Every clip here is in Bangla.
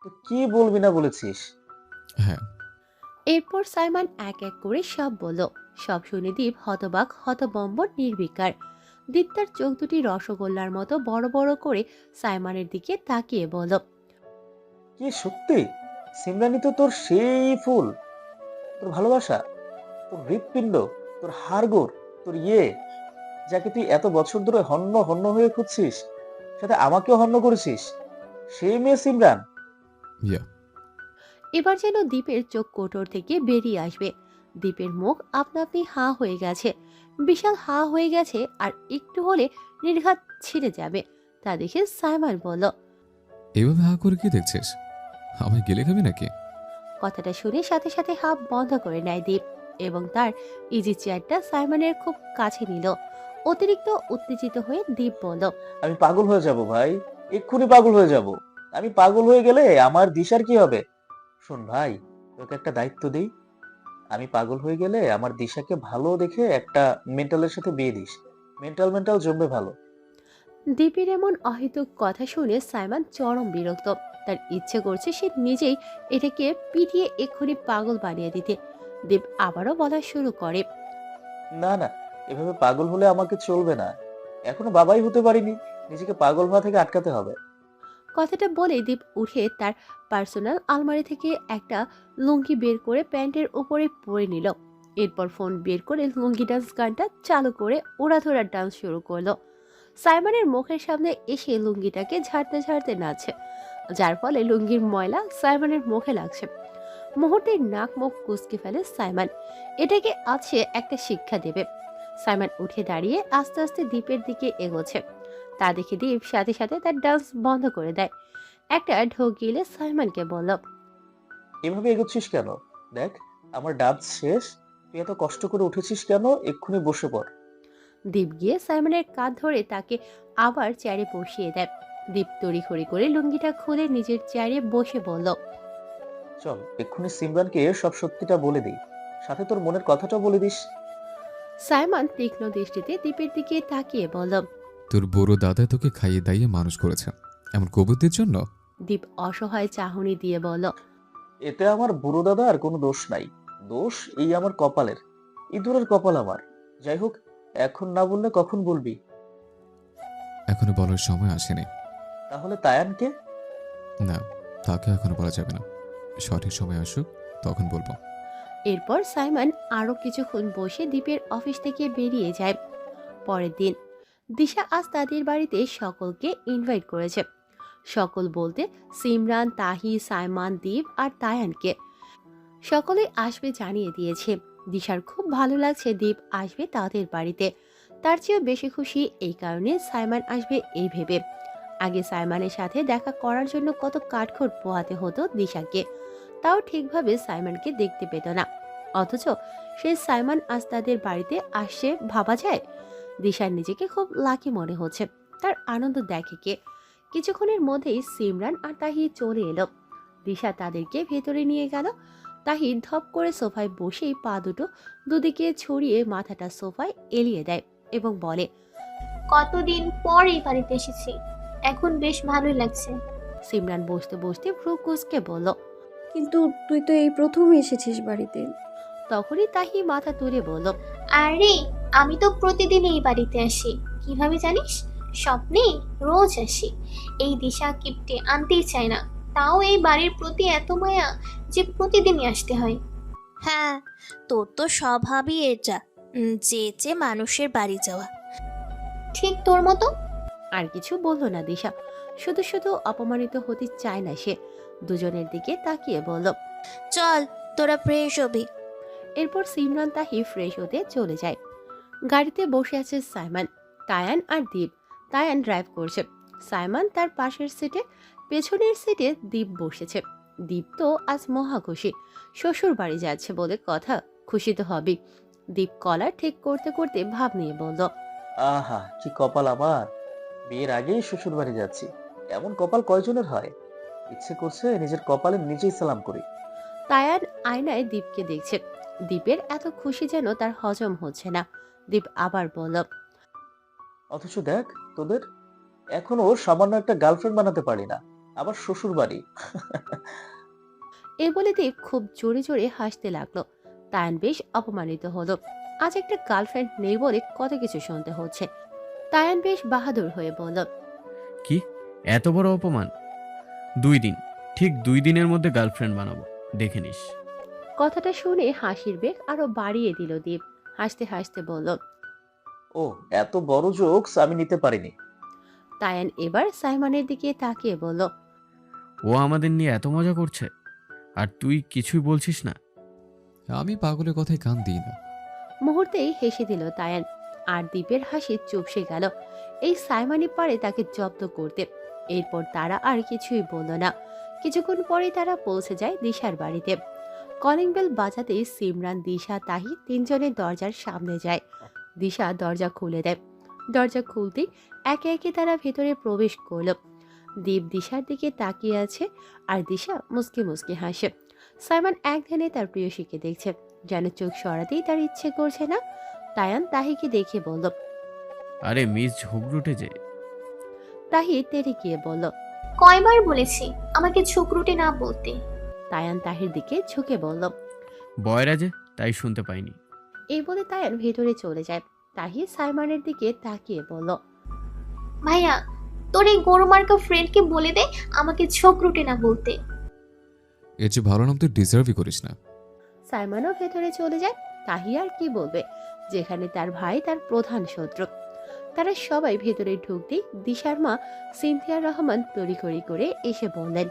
তো কি বলবি না বলেছিস? হ্যাঁ। এরপর সাইমন এক এক করে সব বলল। সব শুনে দীপ হতবাক, হতবম্ব, নির্বিকার। দীপ তার চোখ দুটি রসগোল্লার মতো বড় বড় করে সাইমনের দিকে তাকিয়ে বলল, কি সত্যি? সিমরানি তো তোর সেই ফুল, তোর ভালোবাসা, তোর হৃৎপিণ্ড, তোর হাড়গোড়, তোর যাকে তুই এত বছর ধরে হন্য হন্য হয়ে খুঁজছিস, সাথে আমাকেও হন্য করেছিস, সেই মেয়ে সিমরান। ইয়া। এবার যেন দীপের চোখ কোটর থেকে বেরিয়ে আসবে। দীপের মুখ আপনা আপনি হাঁ হয়ে গেছে, বিশাল হাঁ হয়ে গেছে, আর একটু হলে নির্ঘাত ছিঁড়ে যাবে। তা দেখে সাইমন বলল, এভাবে হা করে কি দেখছিস? আমায় গেলে খাবি নাকি? কথাটা শুনে সাথে সাথে হাত বন্ধ করে নেয় দীপ এবং তার ইজি চেয়ারটা সাইমনের খুব কাছে নিল। অতিরিক্ত উত্তেজিত হয়ে দীপ বলল, আমি পাগল হয়ে যাব ভাই, এক্ষুনি পাগল হয়ে যাব। আমি পাগল হয়ে গেলে আমার দিশার কি হবে? শোন ভাই, তোকে একটা দায়িত্ব দেই। আমি পাগল হয়ে গেলে আমার দিশাকে ভালো দেখে একটা মেন্টালের সাথে বিয়ে দিস। মেন্টাল মেন্টাল জমবে ভালো। দীপের এমন অহেতুক কথা শুনে সাইমন চরম বিরক্ত। তার ইচ্ছে করছে সে নিজেই এটাকে পিটিয়ে এক্ষুনি পাগল বানিয়ে দিতে। দীপ আবারও বলা শুরু করে, না না, এভাবে পাগল হলে আমাকে চলবে না। এখনো বাবাই হতে পারিনি, নিজেকে পাগল হওয়া থেকে আটকাতে হবে। কথাটা বলে দীপ উঠে তার পার্সোনাল আলমারি থেকে একটা লুঙ্গি বের করে প্যান্টের উপরে পরে নিল। এরপর ফোন বের করে লুঙ্গি ডান্স গানটা চালু করে ওড়াধরা ডান্স শুরু করলো। সাইমনের মুখের সামনে এসে লুঙ্গিটাকে ঝাড়তে ঝাড়তে নাচছে, যার ফলে লুঙ্গির ময়লা সাইমনের মুখে লাগছে। মুহূর্তে নাক মুখ কুঁচকে ফেলে সাইমন। এটাকে আছে একটা শিক্ষা দেবে। সাইমন উঠে দাঁড়িয়ে আস্তে আস্তে দ্বীপের দিকে এগোচ্ছে। তা দেখে দ্বীপ সাথে সাথে তার ডান্স বন্ধ করে দেয়। একটা ঢোক গিলে সাইমনকে বলল, এভাবে এগোচ্ছিস কেন? দেখ, আমার ডাব শেষ। তুই এত কষ্ট করে উঠেছিস কেন? এক্ষুনি বসে পড়। দ্বীপ গিয়ে সাইমনের কাঁধ ধরে তাকে আবার চেয়ারে বসিয়ে দেয়। দ্বীপ তড়িঘড়ি করে লুঙ্গিটা খুলে নিজের চেয়ারে বসে বলল, চল এক্ষুনি সিমরানকে সব সত্যিটা বলে দিই, সাথে তোর মনের কথাটাও বলে দিস। সাইমন তীক্ষ্ণ দৃষ্টিতে দ্বীপের দিকে তাকিয়ে বলল। তোর বড় দাদা তোকে খাইয়ে দাইয়ে মানুষ করেছে এমন কবুতদের জন্য? দ্বীপ অসহায় চাহনি দিয়ে বলল, এতে আমার বুড়ো দাদার কোনো দোষ নাই। দোষ এই আমার কপালের। ইঁদুরের কপাল আমার। যাই হোক, এখন না বললে কখন বলবি? এখনো বলার সময় আসেনি। তাহলে তায়ানকে? না, তাকে এখনো বলা যাবে না। সঠিক সময় আসুক, তখন বলবো। এরপর সাইমন আরো কিছুক্ষণ বসে দ্বীপের অফিস থেকে বেরিয়ে যায়। পরের দিন দিশা আজ তাদের বাড়িতে সকলকে ইনভাইট করেছে। সকল বলতে সিমরান, তাহি, সাইমান, দ্বীপ আর তায়ানকে। সকলে আসবে জানিয়ে দিয়েছে। দিশার খুব ভালো লাগছে দ্বীপ আসবে তাদের বাড়িতে। তার চেয়েও বেশি খুশি এই কারণে সাইমান আসবে এই ভেবে। আগে সাইমানের সাথে দেখা করার জন্য কত কাঠখড় পোহাতে হতো দিশাকে, তাও ঠিকভাবে সাইমনকে দেখতে পেত না। অথচ সেই সাইমন আজ তাদের বাড়িতে আসছে ভাবা যায়। দিশার নিজেকে খুব লাকি মনে হচ্ছে। তার আনন্দ দেখে কে। কিছুক্ষণের মধ্যেই সিমরান আর তাহি চলে এলো। দিশা তাদেরকে ভেতরে নিয়ে গেল। তাহি ধপ করে সোফায় বসেই পা দুটো দুদিকে ছড়িয়ে মাথাটা সোফায় এলিয়ে দেয় এবং বলে, কতদিন পর এই বাড়িতে এসেছি, এখন বেশ ভালোই লাগছে। সিমরান বসতে বসতে ভ্রু কুঁচকে বলল। কিন্তু তুই তো এই প্রথম এসেছিস বাড়িতে। তখনই তাহি মাথা তুলে বলল, আরে, আমি তো প্রতিদিন এই বাড়িতে আসি। কিভাবে জানিস? স্বপ্নে রোজ আসি। এই দিশা কিপটে আনতেই চায় না, তাও এই বাড়ির প্রতি এত মায়া যে প্রতিদিনই আসতে হয়। হ্যাঁ, তোর তো স্বভাবই এটা, চেয়ে চেয়ে মানুষের বাড়ি যাওয়া। ঠিক তোর মতো। আর কিছু বলল না দিশা। শুধু শুধু অপমানিত হতে চায় না সে। দুজনের দিকে তাকিয়ে বলল। চল, তোরা ফ্রেশ হবি। এরপর সিমরান তাহি ফ্রেশ হতে চলে যায়। গাড়িতে বসে আছে সাইমন, তায়ান আর দীপ। তায়ান ড্রাইভ করছে, সাইমন তার পাশের সিটে। পেছনের সিটে দীপ বসেছে। দীপ তো আজ মহা খুশি। শ্বশুর বাড়ি যাচ্ছে বলে কথা, খুশি তো হবে। দীপ কলার ঠিক করতে করতে ভাব নিয়ে বলল, আহা, কি কপাল আমার! বিয়ের আগেই শ্বশুর বাড়ি যাচ্ছি। এমন কপাল কয়জনের হয়? ইচ্ছে করছে নিজের কপালে নিজেই সালাম করি। তায়ান আয়নায় দীপকে দেখছে। দীপের এত খুশি যেন তার হজম হচ্ছে না। দীপ আবার বলল, অথচ দেখ তোদের, এখনো সামান্য একটা গার্লফ্রেন্ড বানাতে পারি না। আবার শ্বশুর বাড়ি। এই বলে দীপ খুব জোরে জোরে হাসতে লাগলো। তায়ান বেশ অপমানিত হলো। আজ একটা গার্লফ্রেন্ড নেই বলে কত কিছু শুনতে হচ্ছে। তায়ান বেশ বাহাদুর হয়ে বলল, কি এত বড় অপমান? 2 দিন, ঠিক 2 দিনের মধ্যে গার্লফ্রেন্ড বানাবো, দেখে নিস। কথাটা শুনে হাসির বেগ আরো বাড়িয়ে দিল দীপ। হাসতে হাসতে বলল। ও, এত বড় জোকস আমি নিতে পারিনি। তায়ান এবার সাইমনের দিকে তাকিয়ে বলল, ও আমাদের নিয়ে এত মজা করছে, আর তুই কিছুই বলছিস না। আমি পাগলের কথায় কান দিই না। মুহূর্তেই হেসে দিল তায়ান। আর দীপের হাসি চুপসে গেল। এই সাইমানি পারে তাকে জব্দ করতে। এরপর তারা আর কিছুই বলল না। কিছুক্ষণ পরে তারা পৌঁছে যায় দিশার বাড়িতে। কলিং বেল বাজাতেই সিমরান, দিশা, তাহি তিনজনের দরজার সামনে যায়। দিশা দরজা খুলে দেয়। দরজা খুলতেই একে একে তারা ভেতরে প্রবেশ করল। দীপ দিশার দিকে তাকিয়ে আছে, আর দিশা মুসকি মুসকি হাসে। সাইমন এক ধ্যানে তার প্রিয়সীকে দেখছে, যেন চোখ সরাতেই তার ইচ্ছে করছে না। তায়ান তাহিকে দেখে বলল। আরে মিস ঝগড়ুটে যে। তাহি তেরে গিয়ে বলল। কয়বার বলেছি আমাকে ঝুকরুটে না বলতে। তায়ান তাহির দিকে ঝুঁকে বলল। বয়রা যে, তাই শুনতে পাইনি। এই বলে তায়ান ভেতরে চলে যায়। তাহি সাইমনের দিকে তাকিয়ে বলল। ভাইয়া, তোর এই গরু মার্কা ফ্রেন্ডকে বলে দে আমাকে ঝোকরুটে না বলতে। এর যে ভালো নাম তুই ডিজার্ভই করিস না। সাইমনও ভেতরে চলে যায়। তাহি আর কি বলবে, যেখানে তার ভাই তার প্রধান শত্রু। তারা সবাই ভেতরে ঢুকতেই দিশার মা সিনথিয়া রহমান তড়িঘড়ি করে এসে বললেন।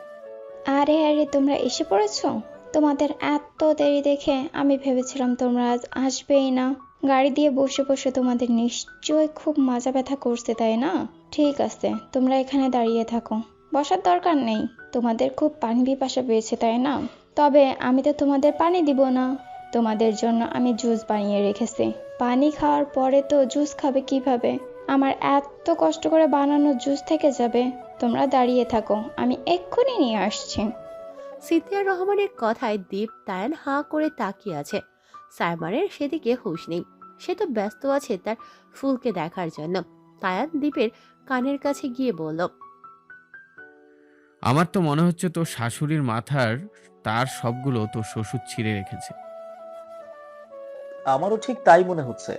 আরে আরে, তোমরা এসে পড়েছো? তোমাদের এত দেরি দেখে আমি ভেবেছিলাম তোমরা আজ আসবেই না। গাড়ি দিয়ে বসে বসে তোমাদের নিশ্চয়ই খুব মাজা ব্যথা করছে, তাই না? ঠিক আছে, তোমরা এখানে দাঁড়িয়ে থাকো, বসার দরকার নেই। তোমাদের খুব পানি পিপাসা পেয়েছে, তাই না? তবে আমি তো তোমাদের পানি দিব না। তোমাদের জন্য আমি জুস বানিয়ে রেখেছি। পানি খাওয়ার পরে তো জুস খাবে কিভাবে? আমার এত কষ্ট করে বানানো জুস থেকে যাবে। তোমরা দাঁড়িয়ে থাকো, আমি এক্ষুনি নিয়ে আসছি। সিনথিয়া রহমানের কথায় দীপ, তায়ান হাঁ করে তাকিয়ে আছে। সাইমনের সেদিকে হুঁশ নেই। সে তো ব্যস্ত আছে তার ফুলকে দেখার জন্য। তায়ান দীপের কানের কাছে গিয়ে বলল। আমার তো মনে হচ্ছে তোর শাশুড়ির মাথার তার সবগুলো তোর শ্বশুর ছিঁড়ে রেখেছে। আমারও ঠিক তাই মনে হচ্ছে।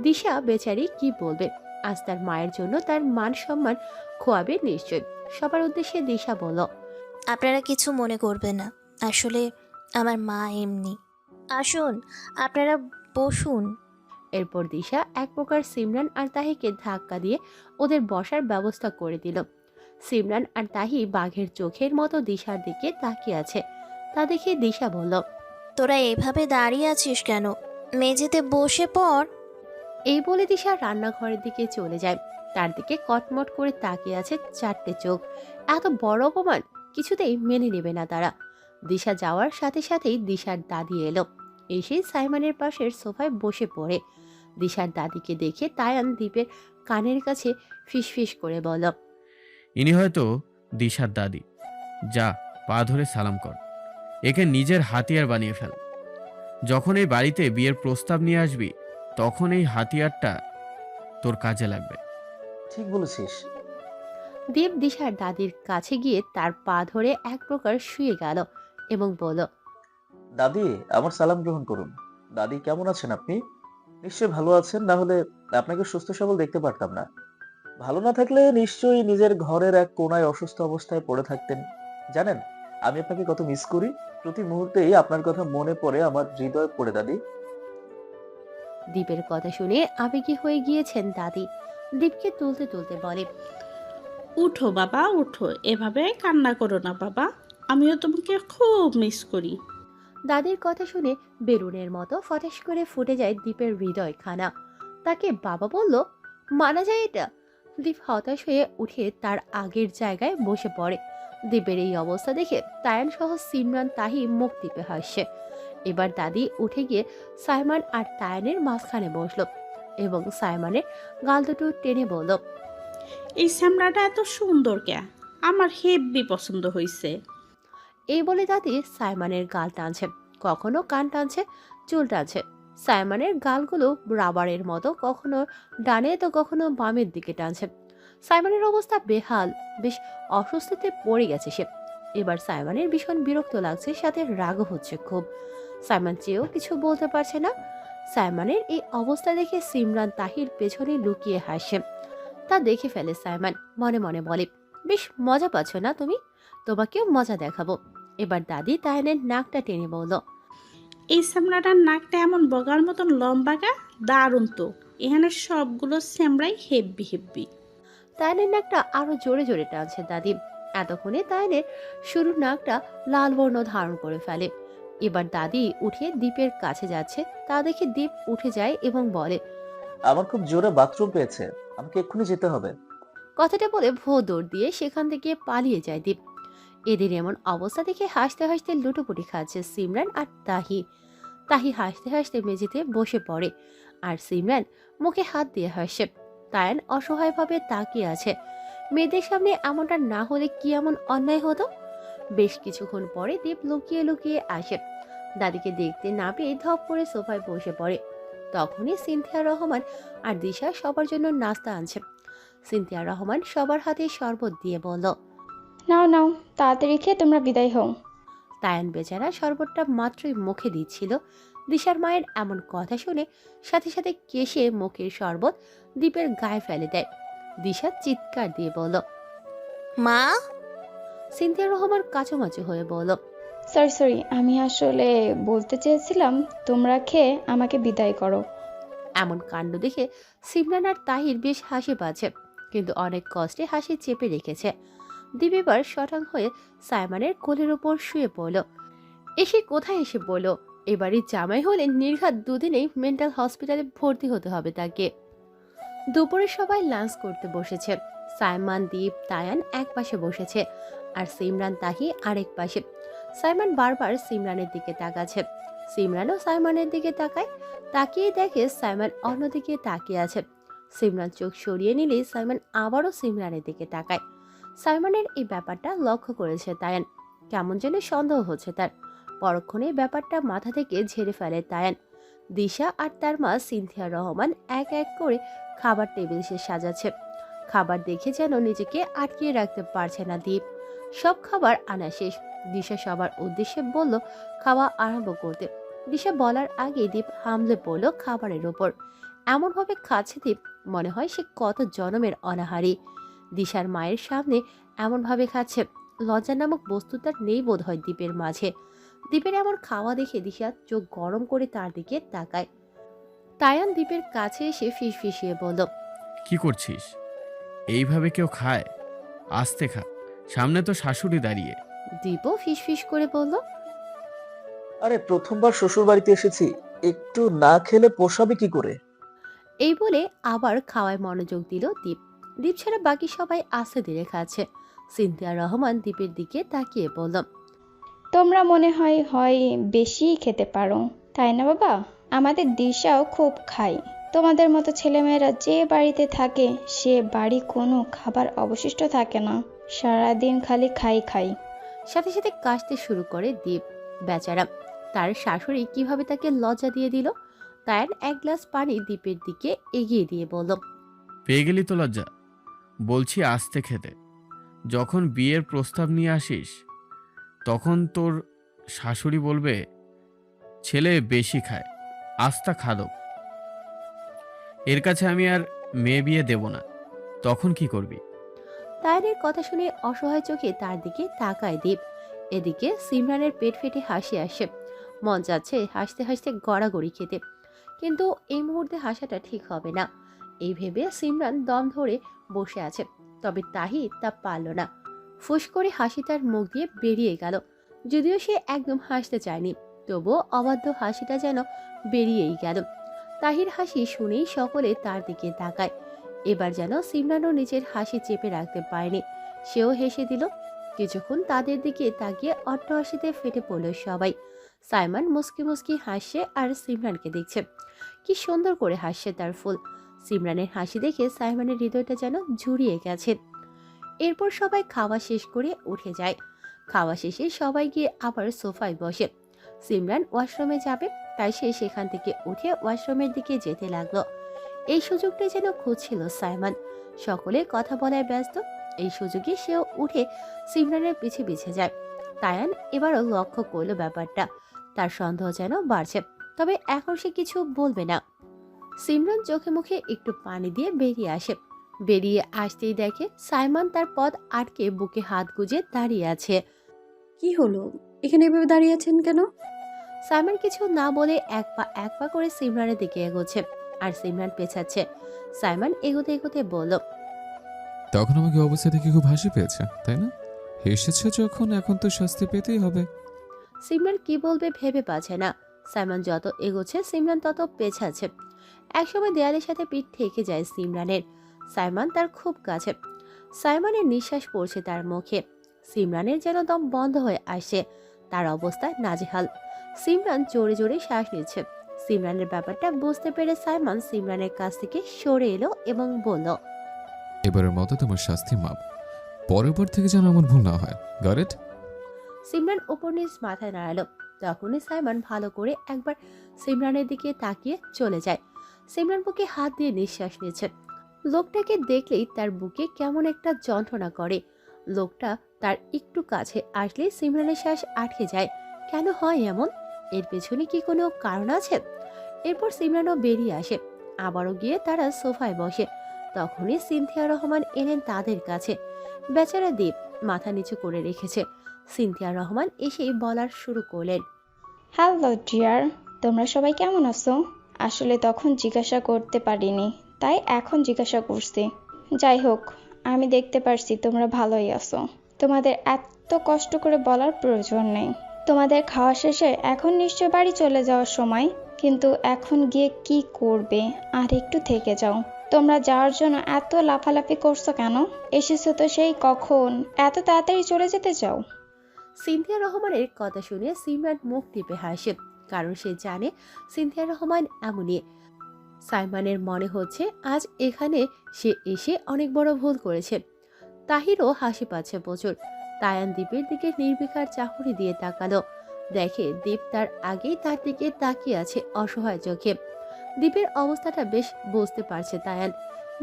দিশা বেচারি কি বলবে। আজ তার মায়ের জন্য তার মান সম্মান খোয়াবে নিশ্চয়। সবার উদ্দেশ্যে দিশা বলল। আপনারা কিছু মনে করবেন না, আসলে আমার মা এমনি। আসুন, আপনারা বসুন। এরপর দিশা এক প্রকার সিমরান আর তাহিকে ধাক্কা দিয়ে ওদের বসার ব্যবস্থা করে দিল। সিমরান আর তাহি বাঘের চোখের মতো দিশার দিকে তাকিয়ে আছে। তা দেখে দিশা বলল। তোরা এভাবে দাঁড়িয়ে আছিস কেন? মেঝেতে বসে পড়। এই বলে দিশা রান্নাঘরের দিকে চলে যায়। তার দিকে কটমট করে তাকিয়ে আছে 4টে চোখ। এত বড় অপমান কিছুতেই মেনে নেবে না তারা। দিশা যাওয়ার সাথে সাথেই দিশার দাদি এলো। এসে সাইমনের পাশের সোফায় বসে পড়ে। দিশার দাদিকে দেখে তায়ান দীপের কানের কাছে ফিসফিস করে বলল। ইনি হয়তো দিশার দাদি। যা, পা ধরে সালাম কর। একে নিজের হাতিয়ার বানিয়ে ফেল। যখন এই বাড়িতে বিয়ের প্রস্তাব নিয়ে আসবি, তখন এই হাতিয়ারটা তোর কাজে লাগবে। ঠিক বলেছিস। দীপ দিশার দাদির কাছে গিয়ে তার পা ধরে এক প্রকার শুয়ে গেল এবং বলল। দাদি, আমার সালাম গ্রহণ করুন। দাদি, কেমন আছেন আপনি? নিশ্চয়ই ভালো আছেন, না হলে আপনাকে সুস্থ সবল দেখতে পারতাম না। ভালো না থাকলে নিশ্চয়ই নিজের ঘরের এক কোনায় অসুস্থ অবস্থায় পড়ে থাকতেন। জানেন, আমি আপনাকে কত মিস করি। প্রতি মুহূর্তেই আপনার কথা মনে পড়ে আমার হৃদয়ে পড়ে দাদি। দীপের কথা শুনে আবেগী হয়ে গিয়েছেন দাদি। দীপকে তুলতে তুলতে বলে। উঠো বাবা, উঠো, এভাবে কান্না করো না বাবা, আমিও তোমাকে খুব মিস করি। দাদির কথা শুনে বেলুনের মতো ফটাস করে ফুটে যায় দীপের হৃদয়খানা। তাকে বাবা বলল, মানা যায় এটা? দীপ হতাশ হয়ে উঠে তার আগের জায়গায় বসে পড়ে। দীপের এই অবস্থা দেখে তায়ান সহ সিমরান, তাহি মুখ টিপে হাসছে। এবার দাদি উঠে গিয়ে সাইমন আর তায়ানের মাঝখানে বসলো এবং সাইমনের গাল দুটো টেনে বলল। এই স্যামরাটা এত সুন্দর কে, আমার হেব্বি পছন্দ হয়েছে। এই বলে দাদি সাইমনের গাল টানছে, কখনো কান টানছে, চুল টানছে। সাইমনের গালগুলো রাবারের মতো কখনো ডানে তো কখনো বামের দিকে টানছে। সাইমনের অবস্থা বেহাল, বেশ অস্বস্তিতে পড়ে গেছে সে। এবার সাইমনের ভীষণ বিরক্ত লাগছে, সাথে রাগও হচ্ছে খুব। সাইমন চেয়েও কিছু বলতে পারছে না। সাইমনের এই অবস্থা দেখে সিমরান তাহির পেছনে লুকিয়ে হাসে। তা দেখে ফেলে সাইমন, মনে মনে বলে, বেশ মজা পাচ্ছ না তুমি, তোমাকেও মজা দেখাবো। এবার দাদি তায়ানের নাকটা টেনে বলল, এই স্যামরাটার নাকটা এমন বগার মতন লম্বাগা, দারুণ তো। এখানে সবগুলো স্যামরাই হেব্বি হেব্বি। তায়ানের নাকটা আরো জোরে জোরে টানছে দাদি। এতক্ষণে তায়ানের শুরুর নাকটা লাল বর্ণ ধারণ করে ফেলে। এবার দাদি উঠে দ্বীপের কাছে যাচ্ছে, তা দেখে দ্বীপ উঠে যায় এবং বলে, আমার খুব জোরে বাথরুম পেয়েছে, আমাকে এক্ষুনি যেতে হবে। কথাটা বলে ভো দৌড় দিয়ে সেখান থেকে পালিয়ে যায় দ্বীপ। এদের এমন অবস্থা দেখে হাসতে হাসতে লুটোপুটি খাচ্ছে সিমরান আর তাহি। তাহি হাসতে হাসতে মেঝেতে বসে পড়ে, আর সিমরান মুখে হাত দিয়ে হাসে। তায়ান অসহায়ভাবে তাকিয়ে আছে। মেয়েদের সামনে এমনটা না হলে কি এমন অন্যায় হতো। বেশ কিছুক্ষণ পরে দীপ লুকিয়ে লুকিয়ে আসে। দাদিকে দেখতে না পেয়ে ধপ করে সোফায় বসে পড়ে। তখনই সিনথিয়া রহমান আর দিশা সবার জন্য নাস্তা আনছে। সিনথিয়া রহমান সবার হাতে শরবত দিয়ে বলল, নাও নাও, তাড়াতাড়ি খেয়ে তোমরা বিদায় হও। তায়ান বেচারা শরবতটা মাত্রই মুখে দিচ্ছিল, দিশার মায়ের এমন কথা শুনে সাথে সাথে কেশে মুখের শরবত দীপের গায়ে ফেলে দেয়। দিশা চিৎকার দিয়ে বলল, মা, সিনথিয়া রহমান কাচুমাচু হয়ে বলল, সরি সরি, আমি আসলে বলতে চেয়েছিলাম তোমরা খেয়ে আমাকে বিদায় করো। এমন কাণ্ড দেখে সিমরান আর তাহির বেশ হাসি পাচ্ছে, কিন্তু অনেক কষ্টে হাসি চেপে রেখেছে। দীপ এবার শটাং হয়ে সাইমনের কোলের ওপর শুয়ে পড়ল। এসে কোথায় এসে পড়ল, এবারই জামাই হলে নির্ঘাত দুদিনেই মেন্টাল হসপিটালে ভর্তি হতে হবে তাকে। দুপুরে সবাই লাঞ্চ করতে বসেছে। সাইমান, দীপ, তায়ান এক পাশে বসেছে, আর সিমরান তাহি আরেক পাশে। সাইমান বারবার সিমরানের দিকে তাকাচ্ছে, সিমরানও সাইমনের দিকে তাকায়। তাকিয়ে দেখে সাইমান অন্যদিকে তাকিয়ে আছে। সিমরান চোখ সরিয়ে নিলে সাইমান আবারও সিমরানের দিকে তাকায়। সাইমনের এই ব্যাপারটা লক্ষ্য করেছে তায়ান। কেমন যেন সন্দেহ হচ্ছে তার। পরক্ষণে ব্যাপারটা মাথা থেকে ঝেড়ে ফেলে তায়ান। দিশা আর তার মা সিনথিয়া রহমান এক এক করে খাবার টেবিল সে সাজাচ্ছে। খাবার দেখে যেন নিজেকে আটকিয়ে রাখতে পারছে না দীপ। সব খাবার আনা শেষ। দিশা সবার উদ্দেশ্যে বলল খাওয়া আরম্ভ করতে। দিশা বলার আগে দীপ হামলে পড়ল খাবারের ওপর। এমনভাবে খাচ্ছে দীপ, মনে হয় সে কত জনমের অনাহারী। দিশার মায়ের সামনে এমনভাবে খাচ্ছে, লজ্জা নামক বস্তু তার নেই বোধ হয় দীপের মাঝে। দীপের এমন খাওয়া দেখে দিশা চোখ গরম করে তার দিকে তাকায়। তায়ান দীপের কাছে এসে ফিসফিসিয়ে বলল, কি করছিস? এইভাবে কেউ খায়? আস্তে খা, সামনে তো শাশুড়ি দাঁড়িয়ে। দীপও ফিসফিস করে বলল, আরে প্রথমবার শ্বশুর বাড়িতে এসেছি, একটু না খেলে পোষাবে কি করে? এই বলে আবার খাওয়ায় মনোযোগ দিল দীপ। দীপ ছাড়া বাকি সবাই আস্তে ধীরে খাচ্ছে। সিনথিয়া রহমান দীপের দিকে তাকিয়ে বলল, তোমরা মনে হয় হয় বেশি খেতে পারো, তাই না বাবা? আমাদের দিশাও খুব খায়। তোমাদের মতো ছেলেমেয়েরা যে বাড়িতে থাকে সে বাড়ি কোনো খাবার অবশিষ্ট থাকে না, সারাদিন খালি খাই খাই। সাথে সাথে কাশতে শুরু করে দীপ। বেচারা, তার শাশুড়ি কিভাবে তাকে লজ্জা দিয়ে দিল। তায়ান এক গ্লাস পানি দীপের দিকে এগিয়ে দিয়ে বলল, পেয়ে গেলি তো লজ্জা? বলছি আস্তে খেতে। যখন বিয়ের প্রস্তাব নিয়ে আসিস তখন তোর শাশুড়ি বলবে ছেলে বেশি খায়, আস্তা খাদক। এর কাছে আমি আর মেয়ে বিয়ে দেব না, তখন কি করবি? তায়ানের কথা শুনে অসহায় চোখে তার দিকে তাকায় দীপ। এদিকে সিমরানের পেট ফেটে হাসি আসে, মন যাচ্ছে হাসতে হাসতে গড়াগড়ি খেতে, কিন্তু এই মুহূর্তে হাসাটা ঠিক হবে না। এই ভেবে সিমরান দম ধরে বসে আছে। তবে তাহি তা পারল না। ফুস করে হাসি তার মুখ দিয়ে বেরিয়ে গেল। যদিও সে একদম হাসতে চায়নি, তবুও অবাধ্য হাসিটা যেন বেরিয়েই গেল। তাহির হাসি শুনেই সকলে তার দিকে তাকায়। এবার যেন সিমরানও নিজের হাসি চেপে রাখতে পারেনি, সেও হেসে দিল। কিছুক্ষণ তাদের দিকে তাকিয়ে অট্ট হাসিতে ফেটে পড়ল সবাই। সাইমন মুস্কি মুস্কি হাসছে আর সিমরানকে দেখছে। কি সুন্দর করে হাসছে তার ফুল। সিমরানের হাসি দেখে সাইমনের হৃদয়টা যেন জুড়িয়ে গেছে। এরপর সবাই খাওয়া শেষ করে উঠে যায়। খাওয়া শেষে সবাই গিয়ে আবার সোফায় বসে। সিমরান ওয়াশরুমে যাবে, তাই সে সেখান থেকে উঠে ওয়াশরুমের দিকে যেতে লাগলো। এই সুযোগটা যেন খুঁজছিল সাইমন। সকলে কথা বলায় ব্যস্ত। এই সুযোগে সেও উঠে সিমরানের পিছে পিছে যায়। তায়ান এবারও লক্ষ্য করলো ব্যাপারটা। তার সন্দেহ যেন বাড়ছে, তবে এখন সে কিছু বলবে না। সিমরান চোখে মুখে একটু পানি দিয়ে বেরিয়ে আসে। বেরিয়ে আসতেই দেখে সাইমন তার পথ আটকে বুকে হাত গুজে দাঁড়িয়ে আছে। কি হলো, এখানে এভাবে দাঁড়িয়ে আছেন কেন? সাইমন কিছু না বলে এক পা করে সিমরানের দিকে এগোচ্ছে, আর সিমরান পেছাচ্ছে। সাইমন এগোতে এগোতে বলল, তখন আমাকে অবস্থা দেখে খুব হাসি পেয়েছে, তাই না? হেসেছে যখন, এখন তো শাস্তি পেতেই হবে। সিমরান কি বলবে ভেবে পাচ্ছে না। সাইমন যত এগোচ্ছে সিমরান তত পেছাচ্ছে। একসময় দেয়ালের সাথে পিঠ ঠেকে যায় সিমরানের। সাইমন তার খুব কাছে। সাইমনের নিঃশ্বাস পড়ছে তার মুখে। সিমরানের যেন দম বন্ধ হয়ে আসছে। তার অবস্থা নাজেহাল। সিমরান জোরে জোরে শ্বাস নিচ্ছে। সিমরানের ব্যাপারটা বুঝতে পেরে সাইমন সিমরানের কাছ থেকে সরে এলো এবং বলল, এবারের মতো তোমার শাস্তি মাপ, পরের বার থেকে যেন আমার ভুল না হয়। Got it? সিমরান উপর নিচ মাথায় নাড়ালো। তখনই সাইমন ভালো করে একবার সিমরানের দিকে তাকিয়ে চলে যায়। সিমরান বুকে হাত দিয়ে নিঃশ্বাস নিচ্ছে। লোকটাকে দেখলেই তার বুকে কেমন একটা যন্ত্রণা করে। লোকটা তার একটু কাছে আসলেই সিমরানের শ্বাস আটকে যায়। কেন হয় এমন? এর পেছনে কি কোনো কারণ আছে? এরপর সিমরানও বেরিয়ে আসে। আবারও গিয়ে তারা সোফায় বসে। তখনই সিনথিয়া রহমান এলেন তাদের কাছে। বেচারা দ্বীপ মাথা নিচু করে রেখেছে। সিনথিয়া রহমান এসেই বলার শুরু করলেন, হ্যালো ডিয়ার, তোমরা সবাই কেমন আছো? আসলে তখন জিজ্ঞাসা করতে পারিনি, তাই এখন জিজ্ঞাসা করছি। যাই হোক, আমি দেখতে পারছি তোমরা ভালোই আছো। তোমাদের এত কষ্ট করে বলার প্রয়োজন নেই। তোমাদের খাওয়া শেষে এখন নিশ্চয় বাড়ি চলে যাওয়ার সময়, কিন্তু এখন গিয়ে কি করবে? আর একটু থেকে যাও। তোমরা যাওয়ার জন্য এত লাফালাফি করছো কেন? এসেছো তো সেই কখন, এত তাড়াতাড়ি চলে যেতে চাও? সিনথিয়া রহমানের কথা শুনে সিমরান মুখ টিপে হাসে, কারণ সে জানে সিনথিয়া রহমান এমনই। সাইমনের মনে হচ্ছে আজ এখানে সে এসে অনেক বড় ভুল করেছে। তাহিরও হাসি পাচ্ছে প্রচুর। তায়ান দ্বীপের দিকে নির্বিকার চাকুরি দিয়ে তাকালো। দেখে দ্বীপ তার আগেই তার দিকে তাকিয়ে আছে অসহায় চোখে। দ্বীপের অবস্থাটা বেশ বুঝতে পারছে তায়ান।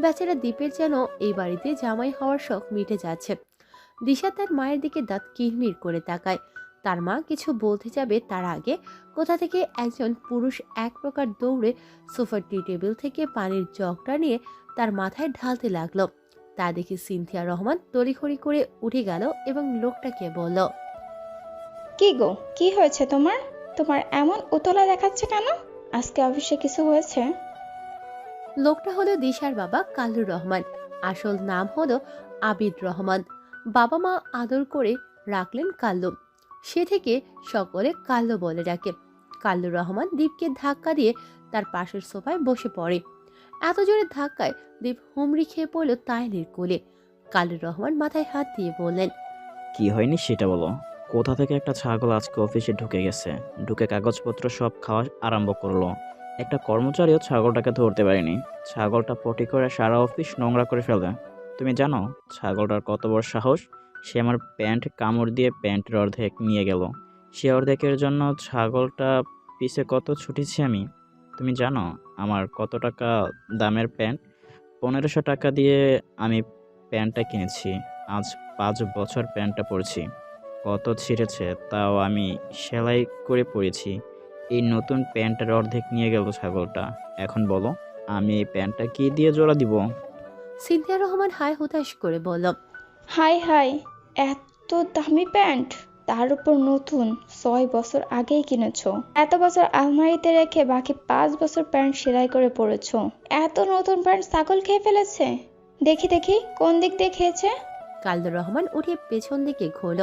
বেচারা দ্বীপের যেন এই বাড়িতে জামাই হওয়ার শখ মিটে যাচ্ছে। দিশা তার মায়ের দিকে দাঁত কিরমির করে তাকায়। তার মা কিছু বলতে যাবে তার আগে কোথা থেকে একজন পুরুষ এক প্রকার দৌড়ে সোফার টি টেবিল থেকে পানির জগটা নিয়ে তার মাথায় ঢালতে লাগলো। তা দেখে সিনথিয়া রহমান তড়িঘড়ি করে উঠে গেল এবং লোকটাকে বলল, কি গো, কি হয়েছে তোমার? তোমার এমন উতলা দেখাচ্ছে কেন? আজকে অফিসে কিছু হয়েছে? লোকটা হলো দিশার বাবা কাল্লুর রহমান। আসল নাম হলো আবিদ রহমান। বাবা মা আদর করে রাখলেন কাল্লু। সে থেকে সকলে কাল্লু বলে ডাকে। কাল্লুর রহমান দীপকে ধাক্কা দিয়ে তার পাশের সোফায় বসে পড়ে। এত জোরে ধাক্কায় দীপ হুমড়ি খেয়ে পড়ল তাইনের কোলে। কাল্লুর রহমান মাথায় হাত দিয়ে বললেন, কি হয়নি সেটা বলো। কোথা থেকে একটা ছাগল আজকে অফিসে ঢুকে গেছে, ঢুকে কাগজপত্র সব খাওয়া আরম্ভ করলো। একটা কর্মচারীও ছাগলটাকে ধরতে পারেনি। ছাগলটা পটি করে সারা অফিস নোংরা করে ফেলে। তুমি জানো ছাগলটার কত বড় সাহস? সে আমার প্যান্ট কামড় দিয়ে প্যান্টের অর্ধেক নিয়ে গেল। সে অর্ধেকের জন্য ছাগলটা পিছে কত ছুটেছি আমি। তুমি জানো আমার কত টাকা দামের প্যান্ট? 1500 টাকা দিয়ে আমি প্যান্টটা কিনেছি। আজ 5 বছর প্যান্টটা পরেছি। কত ছিঁড়েছে, তাও আমি সেলাই করে পরেছি। এই নতুন প্যান্টের অর্ধেক নিয়ে গেল ছাগলটা। এখন বলো আমি এই প্যান্টটা কি দিয়ে জোড়া দিব? সিনথিয়া রহমান হায় হুতাশ করে বলল, হাই হাই, এত দামি প্যান্ট, তার উপর নতুন, 6 বছর আগেই কিনেছো। এত বছর আলমারিতে রেখে বাকি 5 বছর প্যান্ট সেলাই করে পরেছো। এত নতুন প্যান্ট ছাগল খেয়ে ফেলেছে? দেখি দেখি কোন দিক দিয়ে খেয়েছে। কাল্লুর রহমান উঠে পেছন দিকে ঘোরল।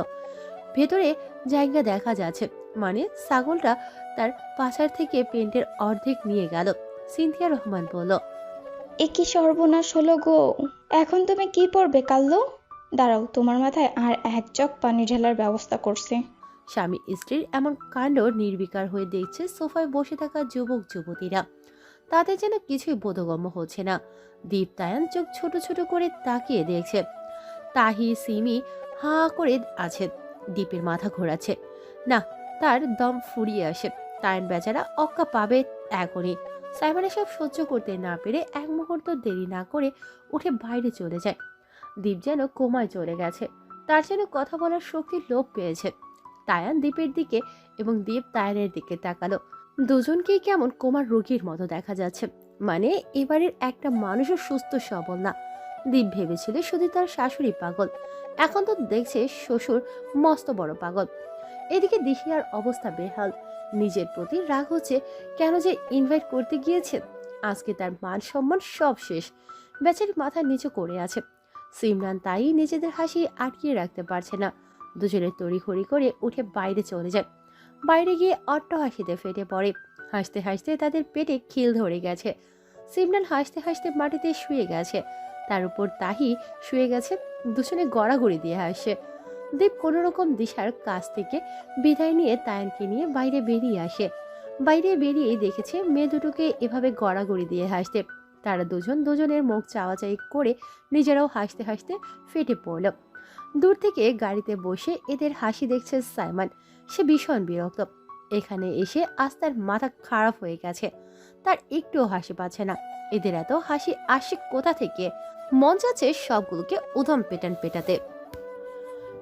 ভেতরে জায়গা দেখা যাচ্ছে, মানে ছাগলটা তার পাছার থেকে পেন্টের অর্ধেক নিয়ে গেল। সিনথিয়া রহমান বলল, এ কি সর্বনাশ হলো গো! এখন তুমি কি পরবে কাল্লু? দাঁড়াও, তোমার মাথায় আর 1 জগ পানি ঢালার ব্যবস্থা করছি। স্বামী স্ত্রীর এমন কাণ্ড নির্বিকার হয়ে দেখছে সোফায় বসে থাকা যুবক যুবতীরা। তাদের যেন কিছুই বোধগম্য হচ্ছে না। দীপ তায়ান চোখ ছোট ছোট করে তাকিয়ে দেখছে। তাহি সিমি হা করে আছে। দীপের মাথা ঘোরাচ্ছে। না, তার দম ফুরিয়ে আসে। তায়ান বেচারা অক্কা পাবে এখনই। সাইমান এসব সহ্য করতে না পেরে এক মুহূর্ত দেরি না করে উঠে বাইরে চলে যায়। দীপ যেন কোমায় চলে গেছে, তার যেন কথা বলার শক্তির লোপ পেয়েছে। তায়ান দীপের দিকে এবং দীপ তায়ানের দিকে তাকালো। দুজনকেই কেমন কোমার রোগীর মতো দেখা যাচ্ছে, মানে এবারের একটা মানুষও সুস্থ সবল না। দীপ ভেবেছিল শুধু তার শাশুড়ি পাগল, এখন তো দেখছে শ্বশুর মস্ত বড় পাগল। এদিকে দিশিয়ার অবস্থা বেহাল, নিজের প্রতি রাগ হচ্ছে কেন যে ইনভাইট করতে গিয়েছে। আজকে তার মান সম্মান সব শেষ, বেচারি মাথা নিচু করে আছে। সিমরান তাই নিজেদের হাসি আটকিয়ে রাখতে পারছে না, দুজনে তড়িঘড়ি করে উঠে বাইরে চলে যায়। বাইরে গিয়ে অট্ট হাসিতে ফেটে পড়ে। হাসতে হাসতে তাদের পেটে খিল ধরে গেছে। সিমরান হাসতে হাসতে মাটিতে শুয়ে গেছে, তার উপর তাহি শুয়ে গেছে, দুজনে গড়াগড়ি দিয়ে হাসছে। দীপ কোনো রকম দিশার কাছ থেকে বিদায় নিয়ে তায়ানকে নিয়ে বাইরে বেরিয়ে আসে। বাইরে বেরিয়েই দেখেছে মেয়ে দুটোকে এভাবে গড়াগড়ি দিয়ে হাসতে। তারা দুজন দুজনের মুখ চাওয়াচাই করে নিজেরাও হাসতে হাসতে ফেটে পড়ল। দূর থেকে গাড়িতে বসে এদের হাসি দেখছে সাইমন। সে ভীষণ বিরক্ত। এখানে এসে আজ তার মাথা খারাপ হয়ে গেছে, তার একটুও হাসি পাচ্ছে না। এদের এত হাসি আসে কোথা থেকে? মন চাচ্ছে সবগুলোকে উদম পেটাতে।